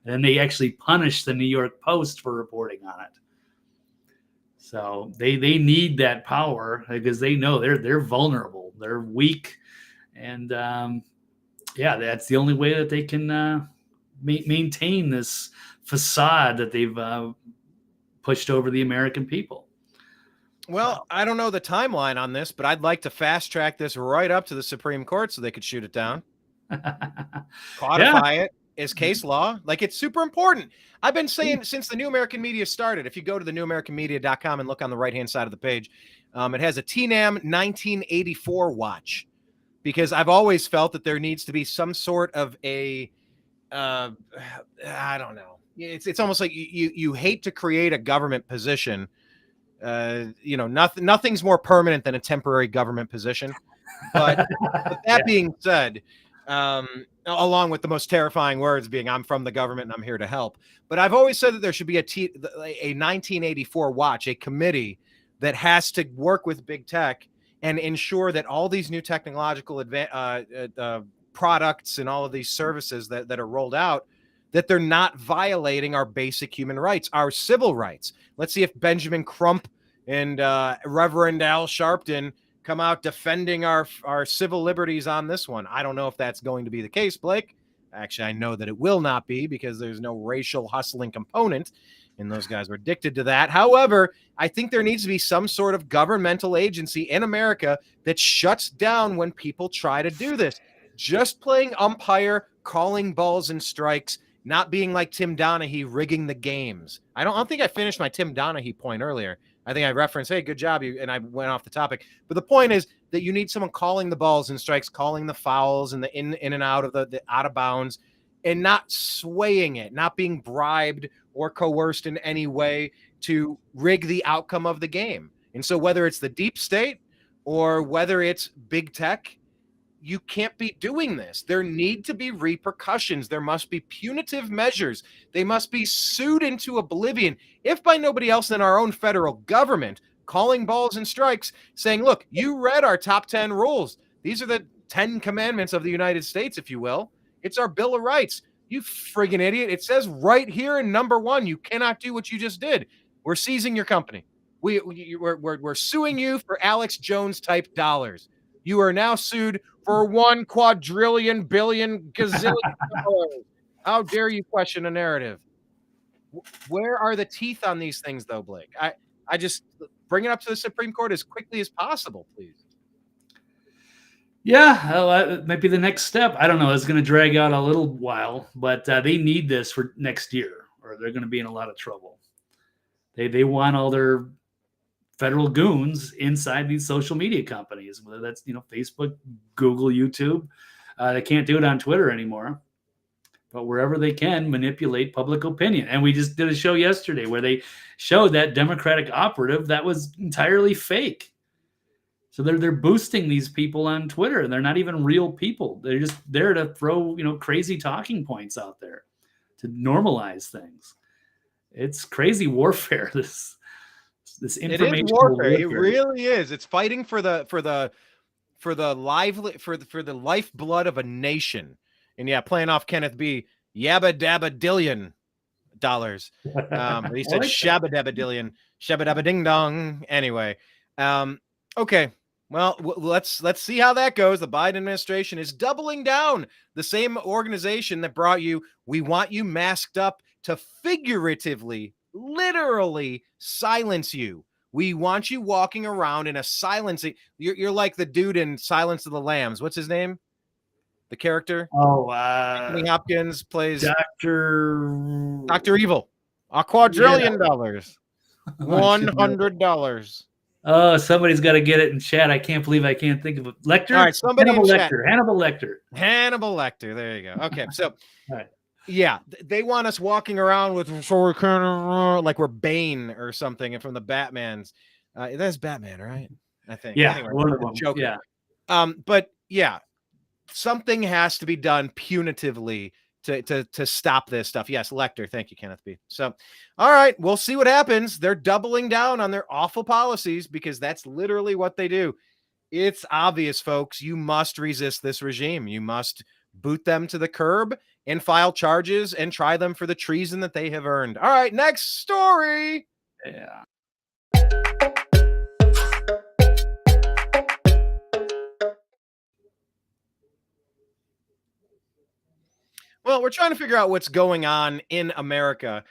And then they actually punish the New York Post for reporting on it. So they need that power because they know they're vulnerable, they're weak, and that's the only way that they can maintain this facade that they've pushed over the American people. Well, I don't know the timeline on this, but I'd like to fast track this right up to the Supreme Court so they could shoot it down, codify it as case law. Like, it's super important. I've been saying since the New American Media started, if you go to TheNewAmericanMedia.com and look on the right-hand side of the page, it has a TNAM 1984 watch, because I've always felt that there needs to be some sort of a, I don't know. It's almost like you hate to create a government position. Nothing's more permanent than a temporary government position. But with that being said, along with the most terrifying words being, I'm from the government and I'm here to help. But I've always said that there should be a 1984 watch, a committee that has to work with big tech and ensure that all these new technological products and all of these services that are rolled out, that they're not violating our basic human rights, our civil rights. Let's see if Benjamin Crump and Reverend Al Sharpton come out defending our civil liberties on this one. I don't know if that's going to be the case, Blake. Actually, I know that it will not be, because there's no racial hustling component, and those guys are addicted to that. However, I think there needs to be some sort of governmental agency in America that shuts down when people try to do this. Just playing umpire, calling balls and strikes, not being like Tim Donaghy, rigging the games. I don't think I finished my Tim Donaghy point earlier. I think I referenced, hey, good job, and I went off the topic. But the point is that you need someone calling the balls and strikes, calling the fouls and the in and out of the out of bounds, and not swaying it, not being bribed or coerced in any way to rig the outcome of the game. And so whether it's the deep state or whether it's big tech, you can't be doing this. There need to be repercussions. There must be punitive measures. They must be sued into oblivion, if by nobody else than our own federal government, calling balls and strikes, saying, look, you read our top 10 rules. These are the 10 commandments of the United States, if you will. It's our Bill of Rights. You friggin' idiot. It says right here in number 1, you cannot do what you just did. We're seizing your company. We're suing you for Alex Jones type dollars. You are now sued for 1 quadrillion billion gazillion dollars. How dare you question a narrative? Where are the teeth on these things, though, Blake? I just bring it up to the Supreme Court as quickly as possible, please. Yeah, well, that might be the next step. I don't know. It's going to drag out a little while, but they need this for next year, or they're going to be in a lot of trouble. They want all their federal goons inside these social media companies, whether that's, Facebook, Google, YouTube. They can't do it on Twitter anymore, but wherever they can manipulate public opinion. And we just did a show yesterday where they showed that Democratic operative that was entirely fake. So they're boosting these people on Twitter, and they're not even real people. They're just there to throw, crazy talking points out there to normalize things. It's crazy warfare. This information, it is warfare. It really is. It's fighting for the lifeblood of a nation. And yeah, playing off Kenneth B. Yabba dabba dillion dollars. He said like shabba dabba dillion, shabba dabba ding dong. Anyway, okay. Well, let's see how that goes. The Biden administration is doubling down. The same organization that brought you, we want you masked up, to figuratively, literally silence you. We want you walking around in a silence. You're like the dude in Silence of the Lambs. What's his name? The character? Anthony Hopkins plays Dr. Evil. $1 quadrillion. $100. Oh, somebody's got to get it in chat. I can't believe I can't think of it. Lecter? All right, somebody Hannibal in chat. Lecter. Hannibal Lecter. Hannibal Lecter. There you go. Okay, so All right. yeah, they want us walking around with so we're kind of like we're Bane or something from the Batman's. That's Batman, right? I think. Yeah, Anyway, one of them. Joker. Yeah. But yeah, something has to be done punitively to stop this stuff. Yes, Lecter. Thank you, Kenneth B. So, all right, we'll see what happens. They're doubling down on their awful policies because that's literally what they do. It's obvious, folks. You must resist this regime. You must boot them to the curb and file charges and try them for the treason that they have earned. All right, next story. Yeah. Well, we're trying to figure out what's going on in America.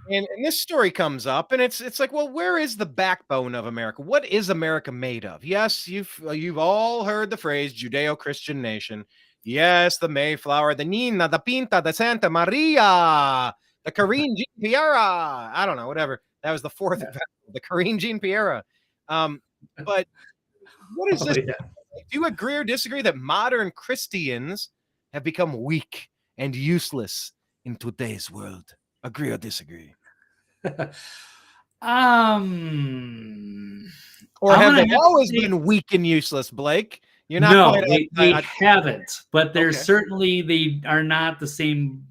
And this story comes up, and it's like, well, where is the backbone of America? What is America made of? Yes, you've all heard the phrase Judeo-Christian nation. Yes, the Mayflower, the Nina, the Pinta, the Santa Maria, the Carine Jean Piera. I don't know, whatever. That was the fourth, the Carine Jean Piera. But what is this? Yeah. Do you agree or disagree that modern Christians have become weak and useless in today's world? Agree or disagree? Or have they always been weak and useless, Blake? You're not. No, they haven't. But they're certainly, they are not the same.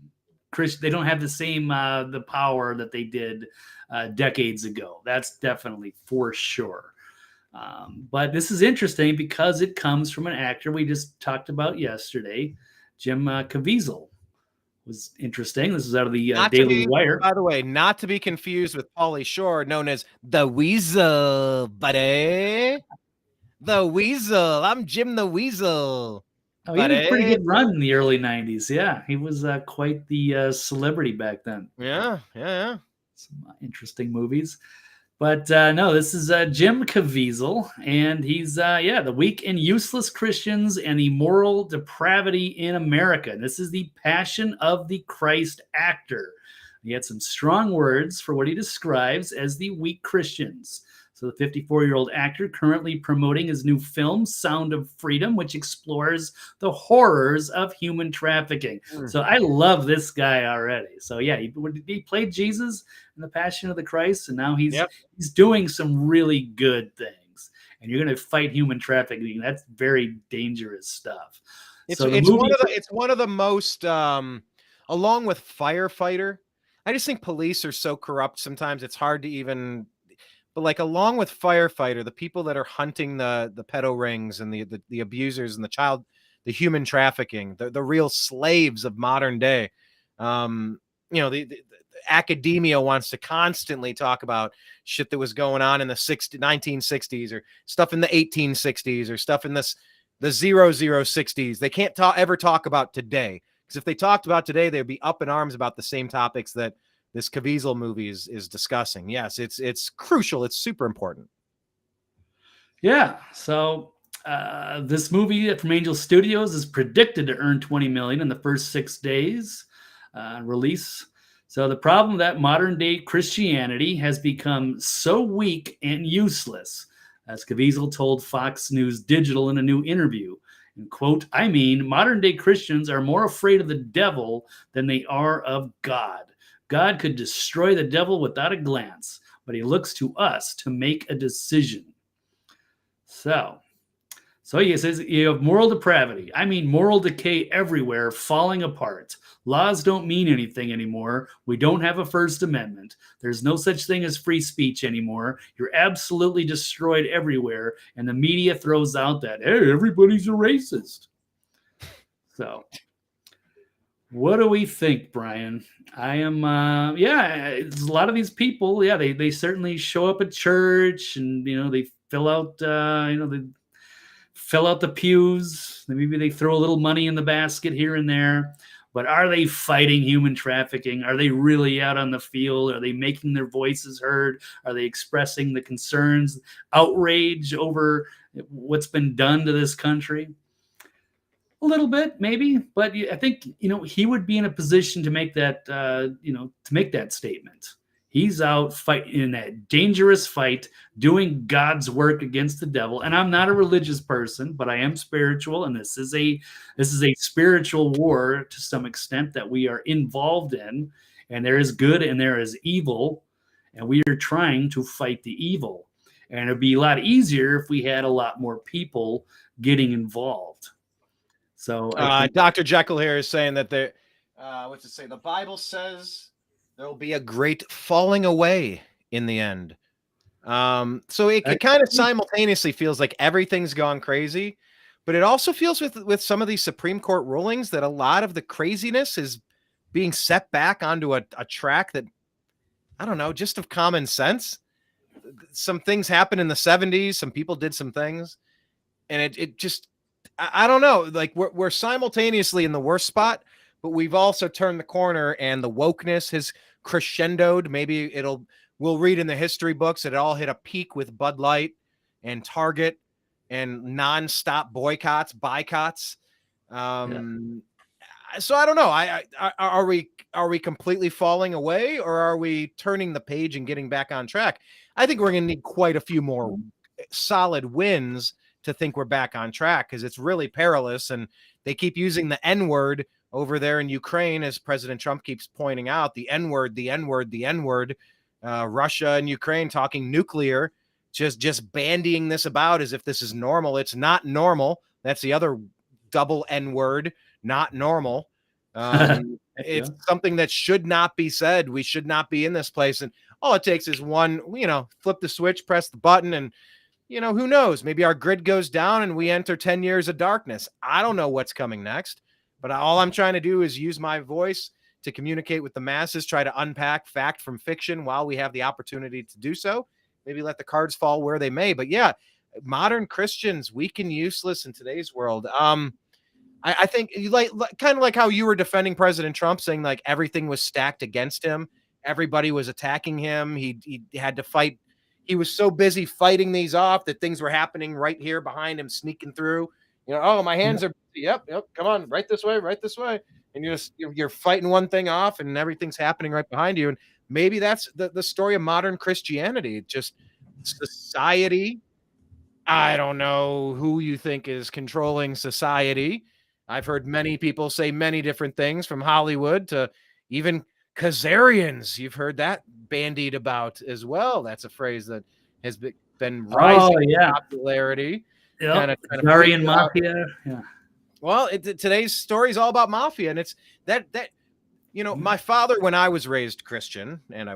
They don't have the same the power that they did decades ago. That's definitely for sure. But this is interesting because it comes from an actor we just talked about yesterday, Jim Caviezel. Was interesting. This is out of the Daily Wire. By the way, not to be confused with Pauly Shore, known as the Weasel, buddy. The Weasel. I'm Jim the Weasel. Oh, he had a pretty good run in the early 90s. Yeah, he was quite the celebrity back then. Yeah. Some interesting movies. But no, this is Jim Caviezel, and he's, the weak and useless Christians and the moral depravity in America. And this is the Passion of the Christ actor. He had some strong words for what he describes as the weak Christians. So the 54-year-old actor currently promoting his new film, Sound of Freedom, which explores the horrors of human trafficking. So I love this guy already. So yeah, he played Jesus in the Passion of the Christ, and now he's doing some really good things. And you're going to fight human trafficking. That's very dangerous stuff. It's one of the most, along with firefighter. I just think police are so corrupt sometimes it's hard to even. But like along with firefighter, the people that are hunting the pedo rings and the abusers and the human trafficking, the real slaves of modern day. The academia wants to constantly talk about shit that was going on in the 1960s or stuff in the 1860s or stuff in the 0060s. They can't ever talk about today, because if they talked about today, they'd be up in arms about the same topics that this Caviezel movie is discussing. Yes, it's crucial. It's super important. Yeah. So this movie from Angel Studios is predicted to earn $20 million in the first 6 days release. So the problem that modern day Christianity has become so weak and useless, as Caviezel told Fox News Digital in a new interview. And quote, I mean, modern day Christians are more afraid of the devil than they are of God. God could destroy the devil without a glance, but he looks to us to make a decision. So he says you have moral depravity. I mean, moral decay everywhere, falling apart. Laws don't mean anything anymore. We don't have a First Amendment. There's no such thing as free speech anymore. You're absolutely destroyed everywhere. And the media throws out that, hey, everybody's a racist. So what do we think, Brian? I am, it's a lot of these people, they certainly show up at church and, they fill out, they fill out the pews. Maybe they throw a little money in the basket here and there. But are they fighting human trafficking? Are they really out on the field? Are they making their voices heard? Are they expressing the concerns, outrage over what's been done to this country? A little bit, maybe, but I think he would be in a position to make that to make that statement. He's out fighting in that dangerous fight, doing God's work against the devil. And I'm not a religious person, but I am spiritual, and this is a spiritual war to some extent that we are involved in. And there is good and there is evil, and we are trying to fight the evil. And it'd be a lot easier if we had a lot more people getting involved. So Dr. Jekyll here is saying that what's it say? The Bible says there will be a great falling away in the end. So it kind of simultaneously feels like everything's gone crazy, but it also feels with some of these Supreme Court rulings that a lot of the craziness is being set back onto a track that, I don't know, just of common sense. Some things happened in the 70s. Some people did some things, and it just, I don't know, like we're simultaneously in the worst spot, but we've also turned the corner, and the wokeness has crescendoed. Maybe we'll read in the history books that it all hit a peak with Bud Light and Target and nonstop boycotts. So I don't know. Are we completely falling away, or are we turning the page and getting back on track? I think we're going to need quite a few more solid wins to think we're back on track, because it's really perilous. And they keep using the N-word over there in Ukraine, as President Trump keeps pointing out, the N-word, the N-word, the N-word, Russia and Ukraine talking nuclear, just bandying this about as if this is normal. It's not normal. That's the other double N-word, not normal. It's something that should not be said. We should not be in this place. And all it takes is one, flip the switch, press the button, and who knows? Maybe our grid goes down and we enter 10 years of darkness. I don't know what's coming next, but all I'm trying to do is use my voice to communicate with the masses, try to unpack fact from fiction while we have the opportunity to do so. Maybe let the cards fall where they may. But yeah, modern Christians, weak and useless in today's world. I think kind of like how you were defending President Trump, saying like everything was stacked against him. Everybody was attacking him. He had to fight. He was so busy fighting these off that things were happening right here behind him, sneaking through. Oh, my hands are, yep, come on, right this way. And you're fighting one thing off, and everything's happening right behind you. And maybe that's the story of modern Christianity. Just society. I don't know who you think is controlling society. I've heard many people say many different things, from Hollywood to even Khazarians. You've heard that bandied about as well. That's a phrase that has been rising in popularity. Yeah, Khazarian mafia. Yeah. Well, today's story is all about mafia, and it's that my father, when I was raised Christian, and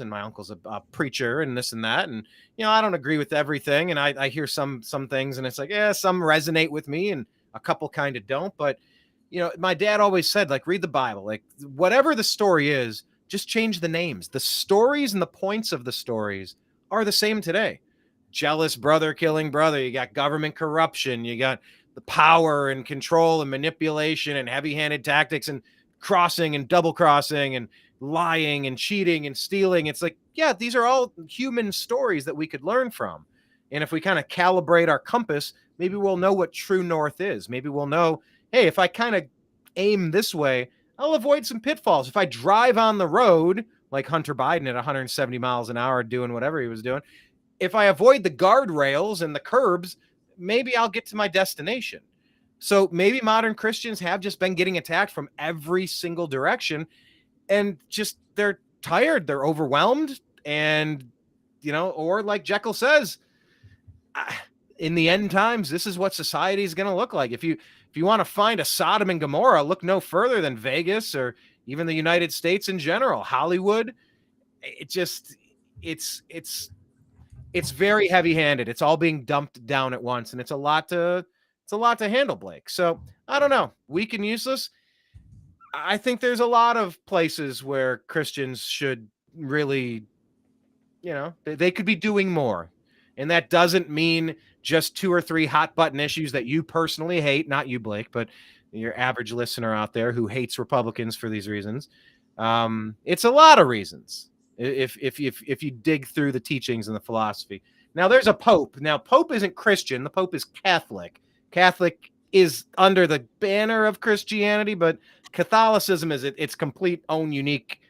my uncle's a preacher and this and that, and I don't agree with everything, and I hear some things, and it's like, some resonate with me, and a couple kind of don't. But my dad always said, like, read the Bible, like whatever the story is, just change the names. The stories and the points of the stories are the same today. Jealous brother killing brother. You got government corruption. You got the power and control and manipulation and heavy-handed tactics and crossing and double crossing and lying and cheating and stealing. It's like, yeah, these are all human stories that we could learn from. And if we kind of calibrate our compass, maybe we'll know what true north is. Maybe we'll know, hey, if I kind of aim this way, I'll avoid some pitfalls. If I drive on the road like Hunter Biden at 170 miles an hour doing whatever he was doing, if I avoid the guardrails and the curbs, maybe I'll get to my destination. So maybe modern Christians have just been getting attacked from every single direction, and just they're tired, they're overwhelmed, and or like Jekyll says, in the end times, this is what society is going to look like. If you want to find a Sodom and Gomorrah, look no further than Vegas or even the United States in general. Hollywood, it's very heavy-handed. It's all being dumped down at once, and it's a lot to handle, Blake. So I don't know. Weak and useless. I think there's a lot of places where Christians should really, they could be doing more. And that doesn't mean just 2 or 3 hot button issues that you personally hate, not you, Blake, but your average listener out there who hates Republicans for these reasons. It's a lot of reasons. If you dig through the teachings and the philosophy. Now there's a Pope. Now Pope isn't Christian. The Pope is Catholic. Catholic is under the banner of Christianity, but Catholicism is its complete own unique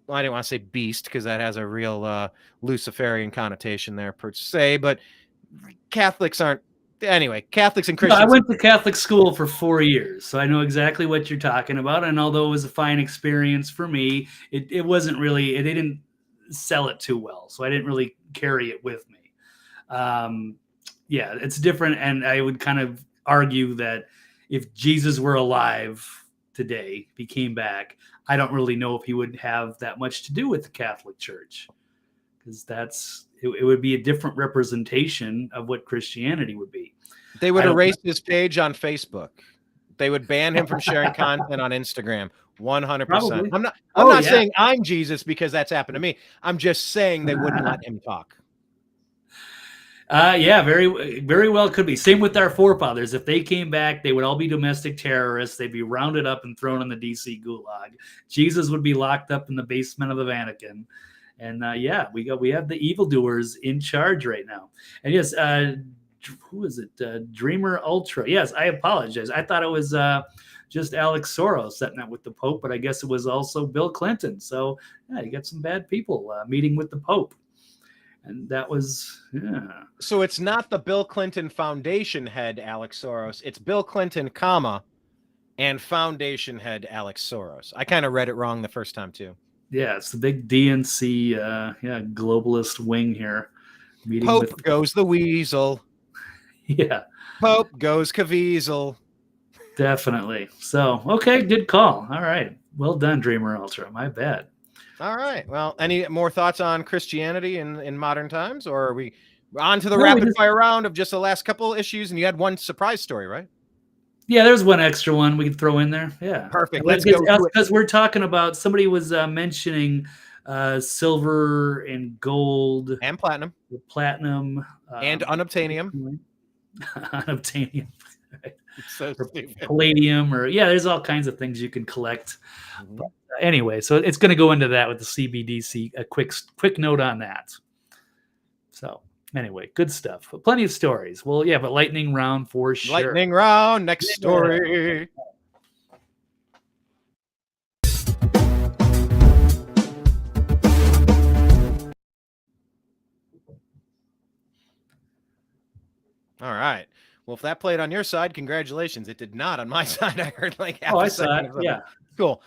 well, I didn't want to say beast because that has a real Luciferian connotation there per se, but Catholics aren't. Anyway, Catholics and No, I Christians. went to Catholic school for 4 years, so I know exactly what you're talking about. And although it was a fine experience for me, it wasn't really, they didn't sell it too well, so I didn't really carry it with me. Yeah, it's different, and I would kind of argue that if Jesus were alive today, if he came back, I don't really know if he would have that much to do with the Catholic Church, because it would be a different representation of what Christianity would be. They would erase his page on Facebook. They would ban him from sharing content on Instagram. 100%. I'm not saying I'm Jesus because that's happened to me. I'm just saying they wouldn't let him talk. Yeah, very, very well could be. Same with our forefathers. If they came back, they would all be domestic terrorists. They'd be rounded up and thrown in the DC gulag. Jesus would be locked up in the basement of the Vatican. And yeah, we have the evildoers in charge right now. And yes, who is it? Dreamer Ultra. Yes, I apologize. I thought it was just Alex Soros setting up with the Pope, but I guess it was also Bill Clinton. So yeah, you got some bad people meeting with the Pope. And that was, yeah. So it's not the Bill Clinton Foundation head, Alex Soros. It's Bill Clinton, comma, and Foundation head, Alex Soros. I kind of read it wrong the first time, too. Yeah, it's the big DNC, globalist wing here. Meeting Pope goes the weasel. Yeah. Pope goes Caviezel. Definitely. So, okay, good call. All right. Well done, Dreamer Ultra. My bad. All right. Well, any more thoughts on Christianity in modern times, or are we on to the rapid fire round of just the last couple issues? And you had one surprise story, right? Yeah, there's one extra one we could throw in there. Yeah. Perfect. Let's go. Because we're talking about, somebody was mentioning silver and gold. And platinum. Platinum. And unobtainium. Unobtainium. So palladium, or there's all kinds of things you can collect. Mm-hmm. But anyway, so it's going to go into that with the CBDC. A quick note on that. So anyway, good stuff. Plenty of stories. Well, yeah, but lightning round for sure. Lightning round. Next story. All right. Well, if that played on your side, congratulations. It did not on my side. I heard like half a second. Yeah. Cool.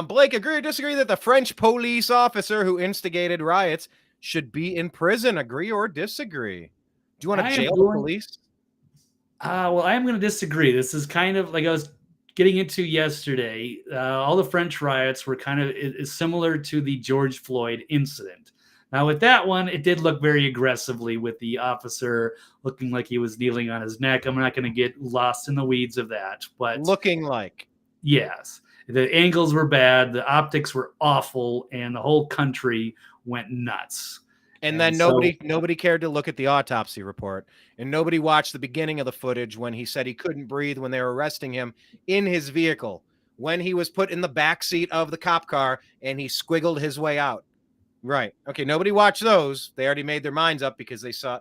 Blake, agree or disagree that the French police officer who instigated riots should be in prison? Agree or disagree? Do you want to jail the police? Well, I am going to disagree. This is kind of like I was getting into yesterday. All the French riots were kind of similar to the George Floyd incident. Now, with that one, it did look very aggressively with the officer looking like he was kneeling on his neck. I'm not going to get lost in the weeds of that. But looking like. Yes. The angles were bad. The optics were awful. And the whole country went nuts. And then nobody cared to look at the autopsy report. And nobody watched the beginning of the footage when he said he couldn't breathe when they were arresting him in his vehicle, when he was put in the back seat of the cop car and he squiggled his way out. Right. Okay. Nobody watched those. They already made their minds up because they saw.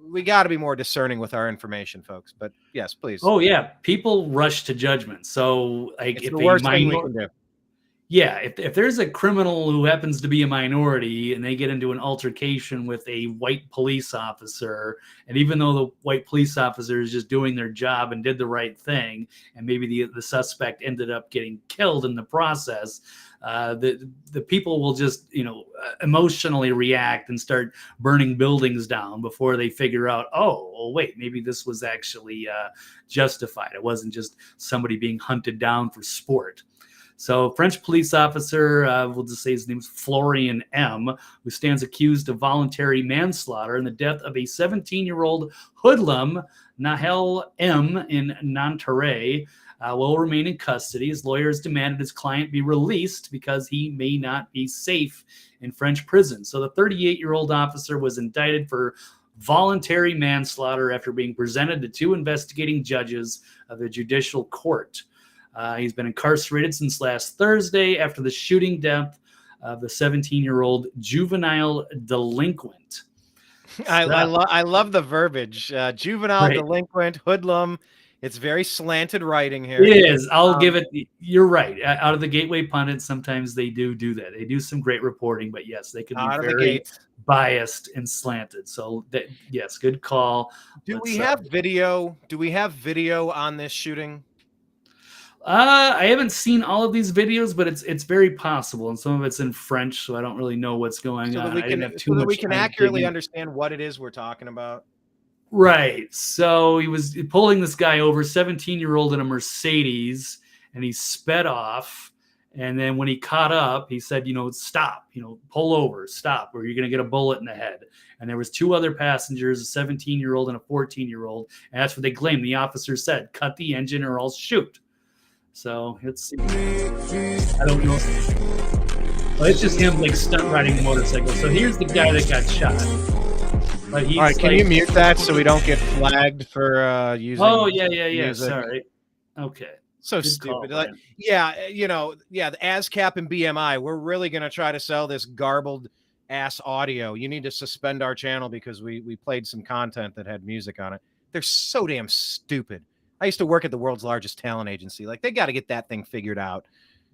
We got to be more discerning with our information, folks. But yes, please. Oh yeah, people rush to judgment. So like, it's the worst thing we can do. Yeah, if there's a criminal who happens to be a minority and they get into an altercation with a white police officer, and even though the white police officer is just doing their job and did the right thing, and maybe the suspect ended up getting killed in the process, the people will just emotionally react and start burning buildings down before they figure out, oh, well, wait, maybe this was actually justified. It wasn't just somebody being hunted down for sport. So French police officer, we'll just say his name's Florian M., who stands accused of voluntary manslaughter in the death of a 17-year-old hoodlum, Nahel M. in Nanterre, will remain in custody. His lawyers demanded his client be released because he may not be safe in French prison. So the 38-year-old officer was indicted for voluntary manslaughter after being presented to two investigating judges of the judicial court. He's been incarcerated since last Thursday after the shooting death of the 17-year-old juvenile delinquent. I love the verbiage. Juvenile delinquent, hoodlum. It's very slanted writing here. It is. I'll give it. You're right. Out of the Gateway pundits, sometimes they do that. They do some great reporting, but yes, they can be very biased and slanted. So yes, good call. Do we have video? Do we have video on this shooting? I haven't seen all of these videos, but it's very possible, and some of it's in French, so I don't really know what's going on. So that we can accurately understand what it is we're talking about. Right. So he was pulling this guy over, 17-year-old in a Mercedes, and he sped off. And then when he caught up, he said, stop, pull over, stop, or you're going to get a bullet in the head. And there was 2 other passengers, a 17-year-old and a 14-year-old. And that's what they claimed. The officer said, cut the engine or I'll shoot. So I don't know. Well, it's just him stunt riding a motorcycle. So here's the guy that got shot. But all right, can you mute that so we don't get flagged for using? Oh yeah. Music? Sorry. Okay. So good stupid. Call, the ASCAP and BMI. We're really gonna try to sell this garbled ass audio. You need to suspend our channel because we played some content that had music on it. They're so damn stupid. I used to work at the world's largest talent agency. They got to get that thing figured out.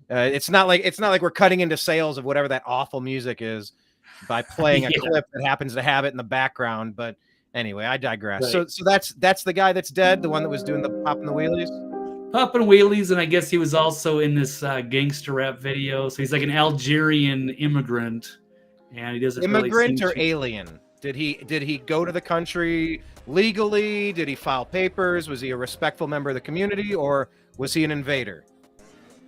It's not like we're cutting into sales of whatever that awful music is by playing a clip that happens to have it in the background. But anyway, I digress. Right. So that's the guy that's dead, the one that was doing the popping the wheelies. Popping wheelies, and I guess he was also in this gangster rap video. So he's like an Algerian immigrant, and he doesn't immigrant or alien. Did he go to the country legally? Did he file papers? Was he a respectful member of the community, or was he an invader?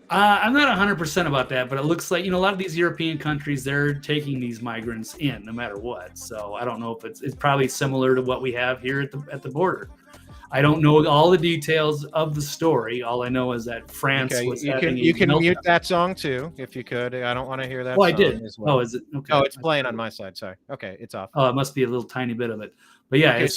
I'm not 100% about that, but it looks like, a lot of these European countries, they're taking these migrants in no matter what. So I don't know if it's probably similar to what we have here at the border. I don't know all the details of the story. All I know is that France was having you can mute that song too, if you could. I don't want to hear that. Well, I did. As well. Oh, is it? Okay. Oh, it's playing on my side. Sorry. Okay, it's off. Oh, it must be a little tiny bit of it. But yeah, okay,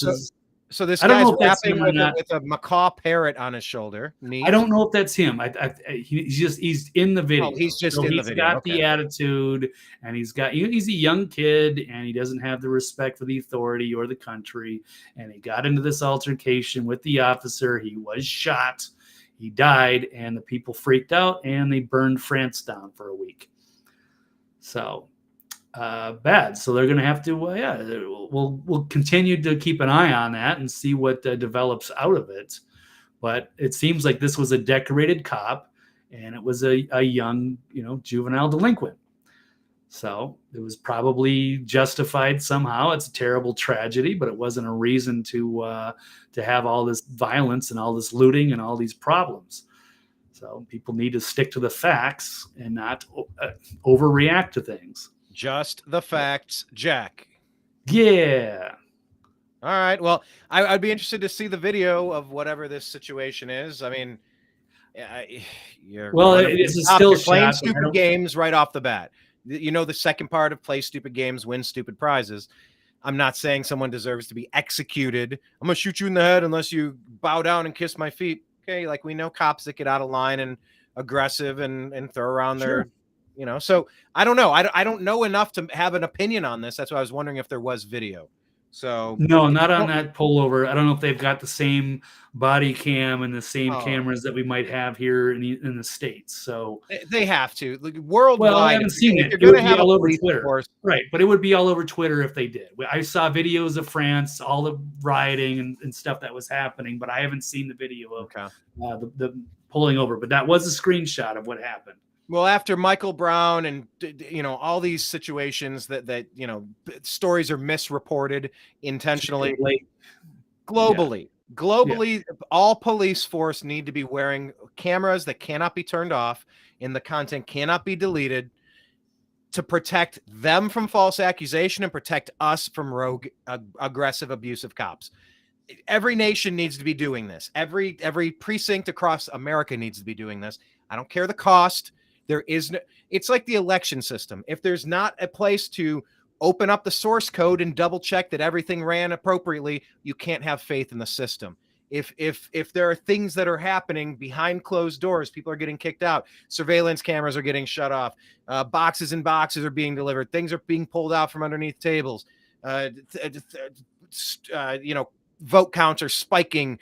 so this guy's rapping with a macaw parrot on his shoulder. Neat. I don't know if that's him. He's in the video. Oh, he's just in the video. He's got the attitude, and he's a young kid, and he doesn't have the respect for the authority or the country. And he got into this altercation with the officer. He was shot. He died, and the people freaked out, and they burned France down for a week. So. Bad. So they're going to have to, we'll continue to keep an eye on that and see what develops out of it. But it seems like this was a decorated cop, and it was a young, juvenile delinquent. So it was probably justified somehow. It's a terrible tragedy, but it wasn't a reason to have all this violence and all this looting and all these problems. So people need to stick to the facts and not overreact to things. Just the facts, Jack. Yeah. All right. Well, I'd be interested to see the video of whatever this situation is. I mean, it's a still playing stupid games right off the bat. The second part of play stupid games, win stupid prizes. I'm not saying someone deserves to be executed. I'm gonna shoot you in the head unless you bow down and kiss my feet. Okay, we know cops that get out of line and aggressive and throw around their. So I don't know. I don't know enough to have an opinion on this. That's why I was wondering if there was video. So no, not on that pullover. I don't know if they've got the same body cam and the same cameras that we might have here in the States. So they have to worldwide. Well, I haven't seen it. It would be all over Twitter, right? But it would be all over Twitter if they did. I saw videos of France, all the rioting and stuff that was happening, but I haven't seen the video of the pulling over. But that was a screenshot of what happened. Well, after Michael Brown and, all these situations that stories are misreported intentionally globally, all police force need to be wearing cameras that cannot be turned off and the content cannot be deleted to protect them from false accusation and protect us from rogue, aggressive, abusive cops. Every nation needs to be doing this. Every precinct across America needs to be doing this. I don't care the cost. There is no, it's like the election system. If there's not a place to open up the source code and double check that everything ran appropriately, you can't have faith in the system. If there are things that are happening behind closed doors, people are getting kicked out, surveillance cameras are getting shut off, boxes and boxes are being delivered, things are being pulled out from underneath tables, vote counts are spiking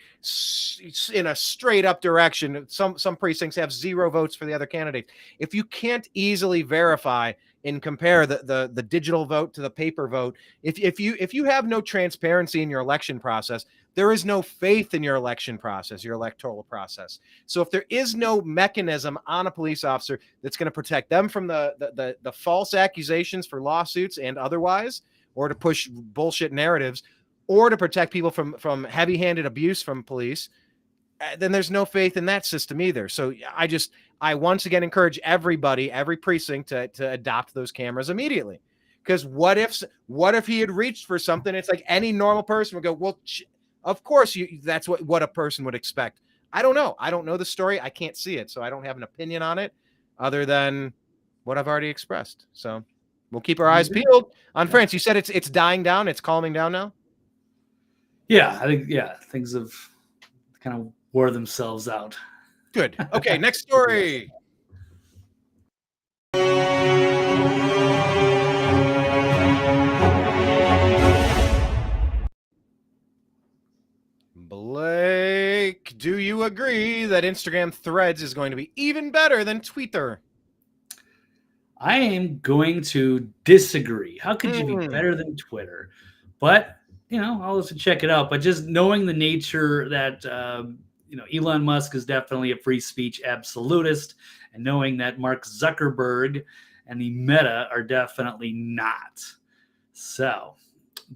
in a straight up direction. Some precincts have 0 votes for the other candidate. If you can't easily verify and compare the digital vote to the paper vote, if you have no transparency in your election process, there is no faith in your election process, your electoral process. So if there is no mechanism on a police officer that's going to protect them from the false accusations for lawsuits and otherwise, or to push bullshit narratives, or to protect people from heavy-handed abuse from police, then there's no faith in that system either. So I once again encourage everybody, every precinct to adopt those cameras immediately. Because what if he had reached for something? It's like any normal person would go, well, of course that's what a person would expect. I don't know. I don't know the story. I can't see it. So I don't have an opinion on it other than what I've already expressed. So we'll keep our eyes peeled on France. You said it's dying down. It's calming down now. Yeah, I think things have kind of wore themselves out. Good. Okay, next story. Blake, do you agree that Instagram Threads is going to be even better than Twitter? I am going to disagree. How could you be better than Twitter? But, I'll also check it out. But just knowing the nature that, Elon Musk is definitely a free speech absolutist, and knowing that Mark Zuckerberg and the Meta are definitely not. So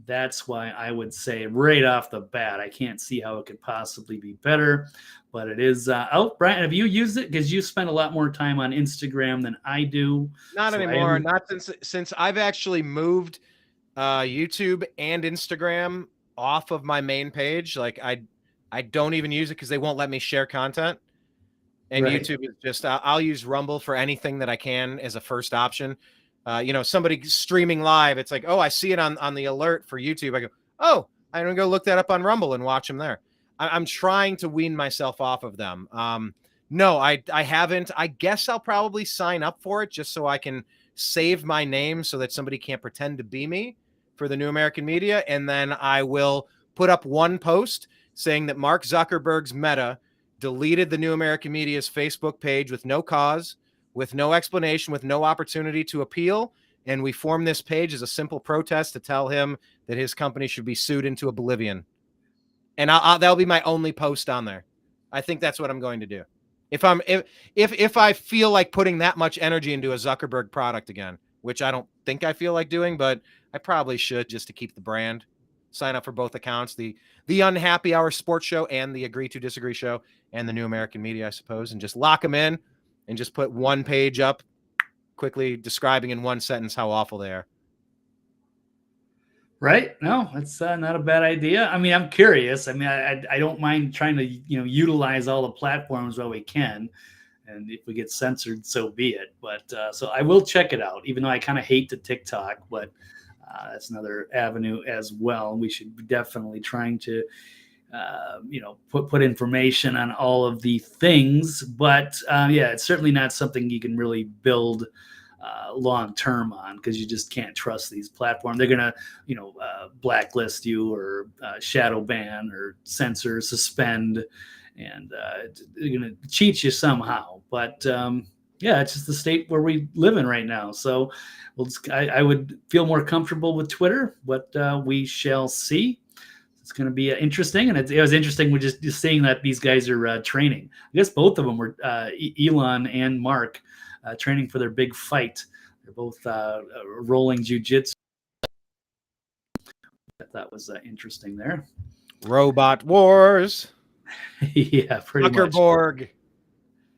that's why I would say right off the bat, I can't see how it could possibly be better. But it is out. Brian, have you used it? Because you spend a lot more time on Instagram than I do. Not anymore. Not since I've actually moved YouTube and Instagram off of my main page. Like I don't even use it because they won't let me share content. And right. YouTube is just I'll use Rumble for anything that I can as a first option. Somebody streaming live, it's like, oh, I see it on the alert for YouTube. I go, oh, I'm gonna go look that up on Rumble and watch them there. I'm trying to wean myself off of them. No, I haven't. I guess I'll probably sign up for it just so I can save my name so that somebody can't pretend to be me for the New American Media. And then I will put up one post saying that Mark Zuckerberg's Meta deleted the New American Media's Facebook page with no cause, with no explanation, with no opportunity to appeal. And we formed this page as a simple protest to tell him that his company should be sued into oblivion. And that'll be my only post on there. I think that's what I'm going to do. If I feel like putting that much energy into a Zuckerberg product again, which I don't think I feel like doing, but I probably should just to keep the brand. Sign up for both accounts, the Unhappy Hour Sports Show and the Agree to Disagree Show and the New American Media, I suppose, and just lock them in and just put one page up quickly describing in one sentence how awful they are. Right. No, that's not a bad idea. I mean, I'm curious. I mean, I don't mind trying to, utilize all the platforms while we can. And if we get censored, so be it. But so I will check it out, even though I kind of hate the TikTok, but that's another avenue as well. We should be definitely trying to, put information on all of the things. But it's certainly not something you can really build long term on, because you just can't trust these platforms. They're gonna blacklist you or shadow ban or censor, suspend, and they're gonna cheat you somehow. But it's just the state where we live in right now. So I would feel more comfortable with Twitter, but we shall see. It's going to be interesting. And it was interesting. We're just seeing that these guys are training. I guess both of them were Elon and Mark training for their big fight. They're both rolling jiu-jitsu. That was interesting there. Robot wars. Yeah, pretty Zuckerberg. much.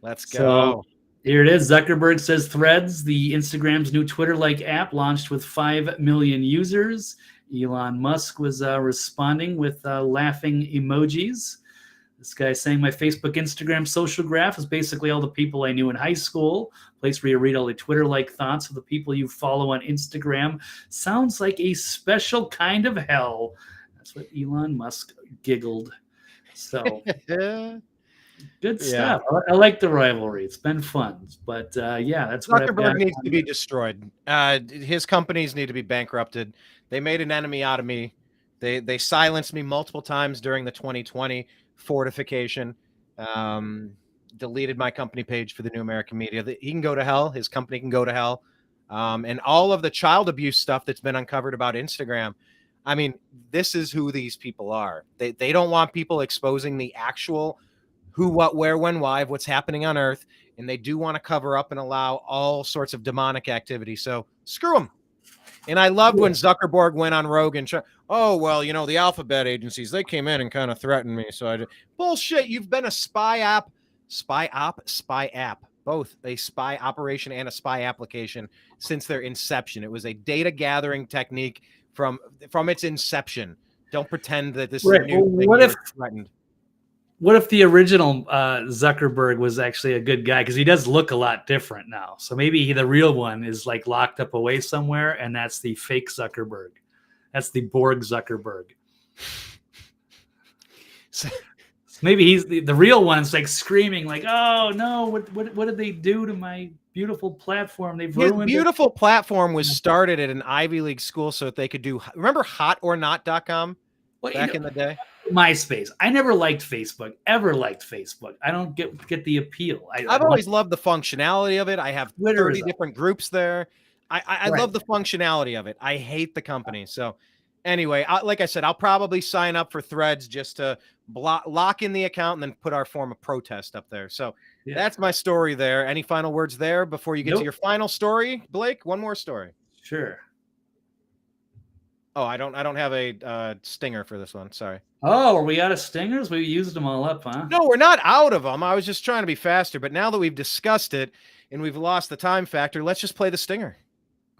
Let's go. So, here it is. Zuckerberg says Threads, the Instagram's new Twitter-like app, launched with 5 million users. Elon Musk was responding with laughing emojis. This guy saying, my Facebook, Instagram, social graph is basically all the people I knew in high school. Place where you read all the Twitter-like thoughts of the people you follow on Instagram. Sounds like a special kind of hell. That's what Elon Musk giggled. So... Good stuff. Yeah. I like the rivalry. It's been fun. But that's what Zuckerberg needs to be destroyed. His companies need to be bankrupted. They made an enemy out of me. They silenced me multiple times during the 2020 fortification. Deleted my company page for the New American Media. He can go to hell. His company can go to hell. And all of the child abuse stuff that's been uncovered about Instagram. I mean, this is who these people are. They don't want people exposing the actual who, what, where, when, why of what's happening on Earth. And they do want to cover up and allow all sorts of demonic activity. So screw them. And I loved when Zuckerberg went on Rogan. Oh, well, you know, the alphabet agencies, they came in and kind of threatened me. So I just, bullshit. You've been a spy app, both a spy operation and a spy application since their inception. It was a data gathering technique from its inception. Don't pretend that this is a new thing. What if threatened? What if the original Zuckerberg was actually a good guy? Because he does look a lot different now. So maybe the real one is like locked up away somewhere, and that's the fake Zuckerberg. That's the Borg Zuckerberg. So maybe he's the real one's like screaming, like, "Oh no! What did they do to my beautiful platform? They've ruined His beautiful platform was started at an Ivy League school so that they could do. Remember hotornot.com back in the day? MySpace. I never liked Facebook. Ever liked Facebook. I don't get the appeal. I've always loved the functionality of it. I have Twitter 30 different groups there. I love the functionality of it. I hate the company. So anyway, like I said, I'll probably sign up for Threads just to lock in the account and then put our form of protest up there. So that's my story there. Any final words there before you get to your final story, Blake? One more story. Sure. Oh, I don't have a stinger for this one. Sorry. Oh, are we out of stingers? We used them all up, huh? No, we're not out of them. I was just trying to be faster. But now that we've discussed it and we've lost the time factor, let's just play the stinger.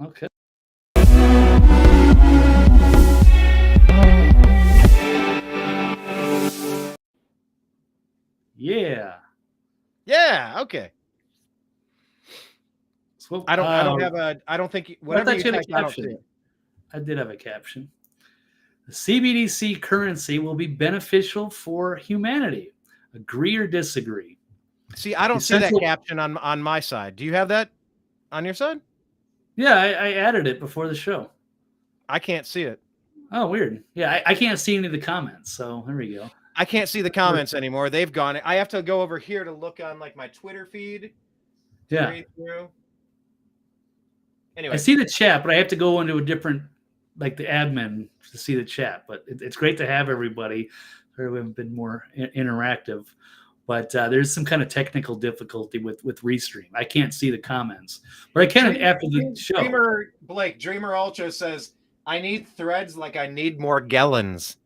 Okay. Yeah. Yeah. Okay. So, I don't have a. I don't think whatever you type, I don't see it. I did have a caption. The CBDC currency will be beneficial for humanity. Agree or disagree? See, I don't see that caption on my side. Do you have that on your side? Yeah, I added it before the show. I can't see it. Oh, weird. Yeah, I can't see any of the comments. So there we go. I can't see the comments anymore. They've gone. I have to go over here to look on like my Twitter feed. Yeah. Anyway, I see the chat, but I have to go into a different, like the admin, to see the chat. But it's great to have everybody. We haven't been more interactive, but there's some kind of technical difficulty with Restream. I can't see the comments, but I can after the show. Dreamer Ultra says, "I need Threads like I need more gallons."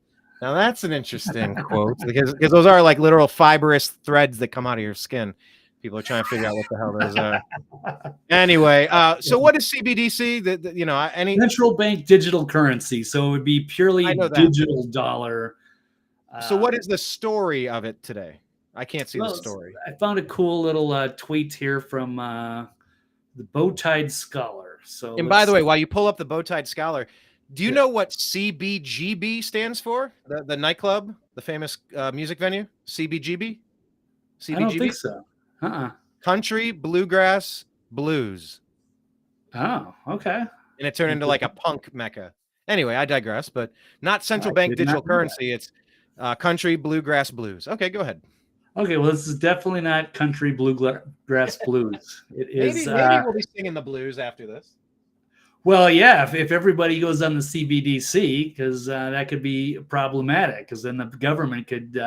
Now that's an interesting quote because those are like literal fibrous threads that come out of your skin. People are trying to figure out what the hell those are. Anyway, so what is CBDC? Any central bank digital currency. So it would be purely digital dollar. So what is the story of it today? I can't see the story. I found a cool little tweet here from the Bowtied Scholar. So, and by the way, while you pull up the Bowtied Scholar, do you know what CBGB stands for? The nightclub, the famous music venue, CBGB. I don't think so. Country Bluegrass Blues. Oh, okay. And it turned into like a punk mecca. Anyway, I digress, but not central bank digital currency. It's Country Bluegrass Blues. Okay, go ahead. Okay, well, this is definitely not Country Bluegrass Blues. It is. Maybe we'll be singing the blues after this. Well, yeah, if everybody goes on the CBDC, because that could be problematic, because then the government could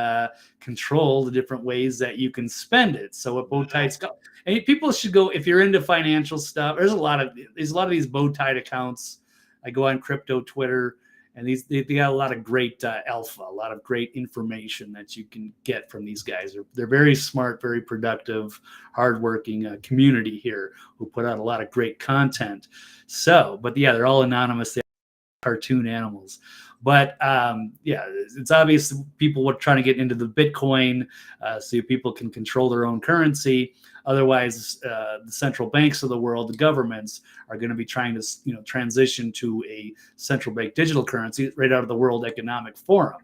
control the different ways that you can spend it. So what Bowtied, and people should go if you're into financial stuff. There's a lot of these Bowtied accounts. I go on crypto Twitter, and they got a lot of great alpha, a lot of great information that you can get from these guys. They're very smart, very productive, hardworking community here who put out a lot of great content. So, but yeah, they're all anonymous. They're cartoon animals. But yeah, it's obvious people were trying to get into the Bitcoin so people can control their own currency. Otherwise, the central banks of the world, the governments, are going to be trying to transition to a central bank digital currency right out of the World Economic Forum.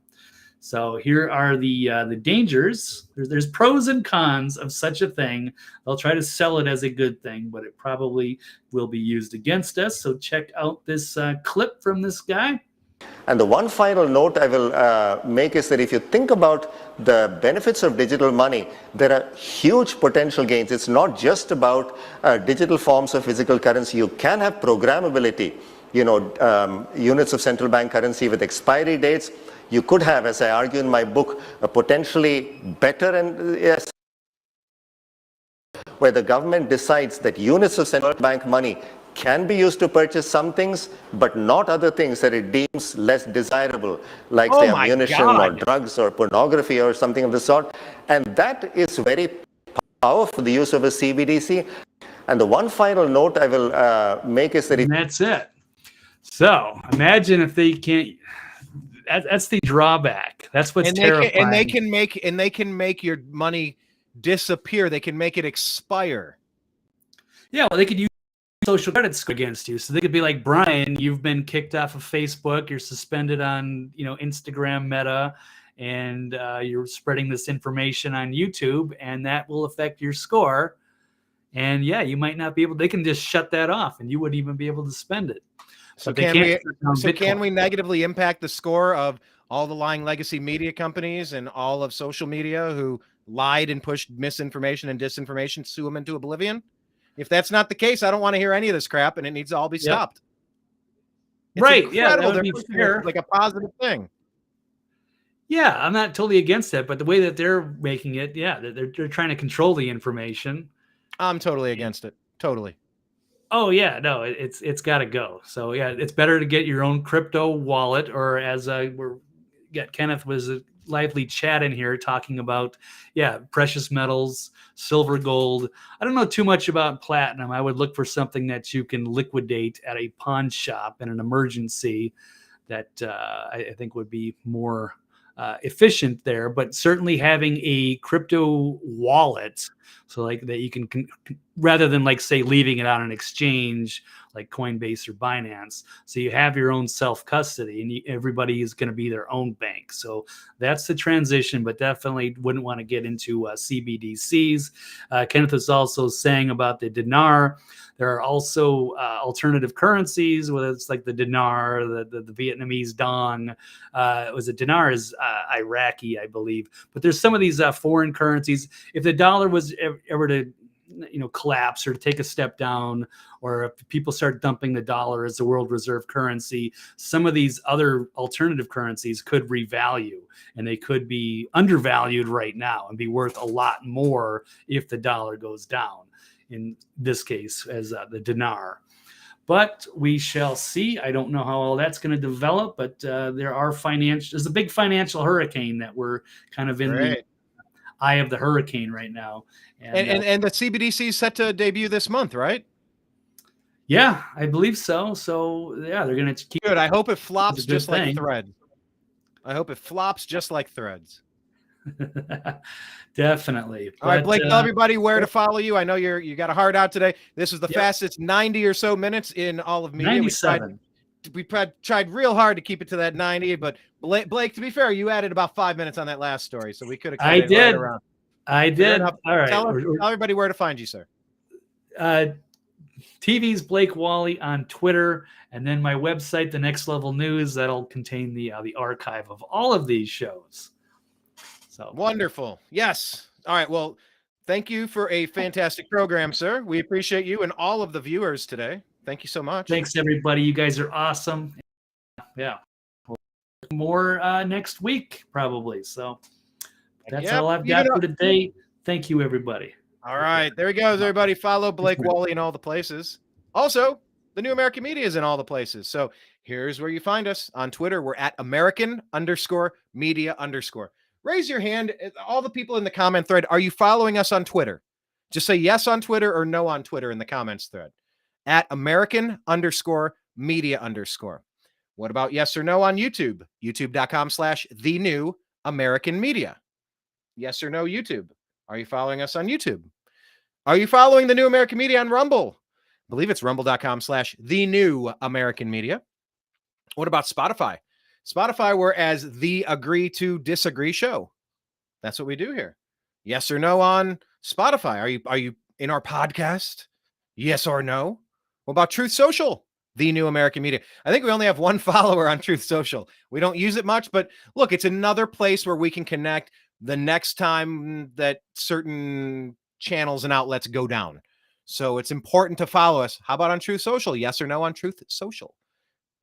So here are the dangers. There's pros and cons of such a thing. They'll try to sell it as a good thing, but it probably will be used against us. So check out this clip from this guy. And the one final note I will make is that if you think about the benefits of digital money, there are huge potential gains. It's not just about digital forms of physical currency. You can have programmability, units of central bank currency with expiry dates. You could have, as I argue in my book, a potentially better and where the government decides that units of central bank money can be used to purchase some things, but not other things that it deems less desirable, like say ammunition or drugs or pornography or something of the sort. And that is very powerful, the use of a CBDC. And the one final note I will make is that... And that's it. So imagine if they can't... That's the drawback. That's what's terrifying. And they can make your money disappear. They can make it expire. Yeah, well, they could use social credit score against you. So they could be like, Brian, you've been kicked off of Facebook. You're suspended on, Instagram, Meta, and you're spreading this information on YouTube, and that will affect your score. And yeah, you might not be able. They can just shut that off, and you wouldn't even be able to spend it. So can we negatively impact the score of all the lying legacy media companies and all of social media who lied and pushed misinformation and disinformation, sue them into oblivion? If that's not the case, I don't want to hear any of this crap, and it needs to all be stopped. It's right? incredible. Yeah, that would be fair. Like a positive thing. Yeah, I'm not totally against it, but the way that they're making it, yeah, they're trying to control the information. I'm totally against it. Totally. Oh yeah, no, it's got to go. So yeah, it's better to get your own crypto wallet, or as Kenneth was a lively chat in here talking about, precious metals, silver, gold. I don't know too much about platinum. I would look for something that you can liquidate at a pawn shop in an emergency. That I think would be more efficient there. But certainly having a crypto wallet, so like that you can rather than like say leaving it on an exchange like Coinbase or Binance. So you have your own self-custody, and everybody is going to be their own bank. So that's the transition, but definitely wouldn't want to get into CBDCs. Kenneth was also saying about the dinar. There are also alternative currencies, whether it's like the dinar, the Vietnamese dong. Dinar is Iraqi, I believe. But there's some of these foreign currencies. If the dollar was ever to collapse or to take a step down, or if people start dumping the dollar as the world reserve currency, some of these other alternative currencies could revalue, and they could be undervalued right now and be worth a lot more if the dollar goes down, in this case as the dinar. But we shall see. I don't know how all that's going to develop, but there's a big financial hurricane that we're kind of in the eye of the hurricane right now. And the CBDC is set to debut this month, right? Yeah, I believe so. So yeah, they're going to keep. Good. I hope it flops just like Threads. I hope it flops just like Threads. Definitely. All right, Blake, tell everybody where to follow you. I know you got a hard out today. This is the fastest 90 or so minutes in all of media. 97. We tried real hard to keep it to that 90, but Blake, to be fair, you added about 5 minutes on that last story, so we could have. I did. All right. Tell everybody where to find you, sir. TV's Blake Walley on Twitter, and then my website, The Next Level News, that'll contain the archive of all of these shows. So wonderful. Yes. All right. Well, thank you for a fantastic program, sir. We appreciate you and all of the viewers today. Thank you so much. Thanks, everybody. You guys are awesome. Yeah. More next week, probably. So that's all I've got for today. Thank you, everybody. All right. There he goes, everybody. Follow Blake Walley in all the places. Also, The New American Media is in all the places. So here's where you find us. On Twitter, we're at American_media_. Raise your hand. All the people in the comment thread, are you following us on Twitter? Just say yes on Twitter or no on Twitter in the comments thread. At American_media_. What about yes or no on YouTube? YouTube.com/TheNewAmericanMedia. Yes or no, YouTube. Are you following us on YouTube? Are you following The New American Media on Rumble? I believe it's rumble.com/TheNewAmericanMedia. What about Spotify? Spotify, we're as The Agree to Disagree Show. That's what we do here. Yes or no on Spotify? Are you in our podcast? Yes or no? What about Truth Social? The New American Media. I think we only have one follower on Truth Social. We don't use it much, but look, it's another place where we can connect the next time that certain channels and outlets go down. So it's important to follow us. How about on Truth Social? Yes or no on Truth Social?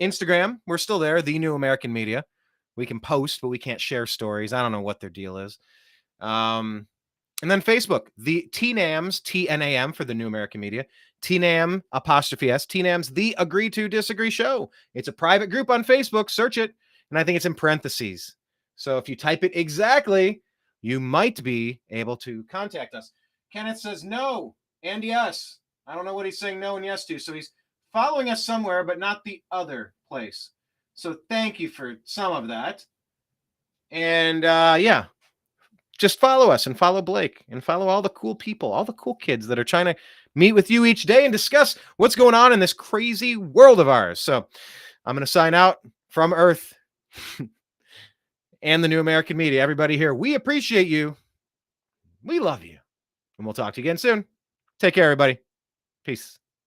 Instagram, we're still there, The New American Media. We can post, but we can't share stories. I don't know what their deal is. And then Facebook, the TNAMs, TNAM for The New American Media, TNAM apostrophe S, TNAM's The Agree to Disagree Show. It's a private group on Facebook. Search it. And I think it's in parentheses. So if you type it exactly, you might be able to contact us. Kenneth says no and yes. I don't know what he's saying no and yes to. So he's following us somewhere, but not the other place. So thank you for some of that. And yeah, just follow us and follow Blake and follow all the cool people, all the cool kids that are trying to meet with you each day and discuss what's going on in this crazy world of ours. So I'm going to sign out from Earth and the New American Media. Everybody here, we appreciate you. We love you. And we'll talk to you again soon. Take care, everybody. Peace.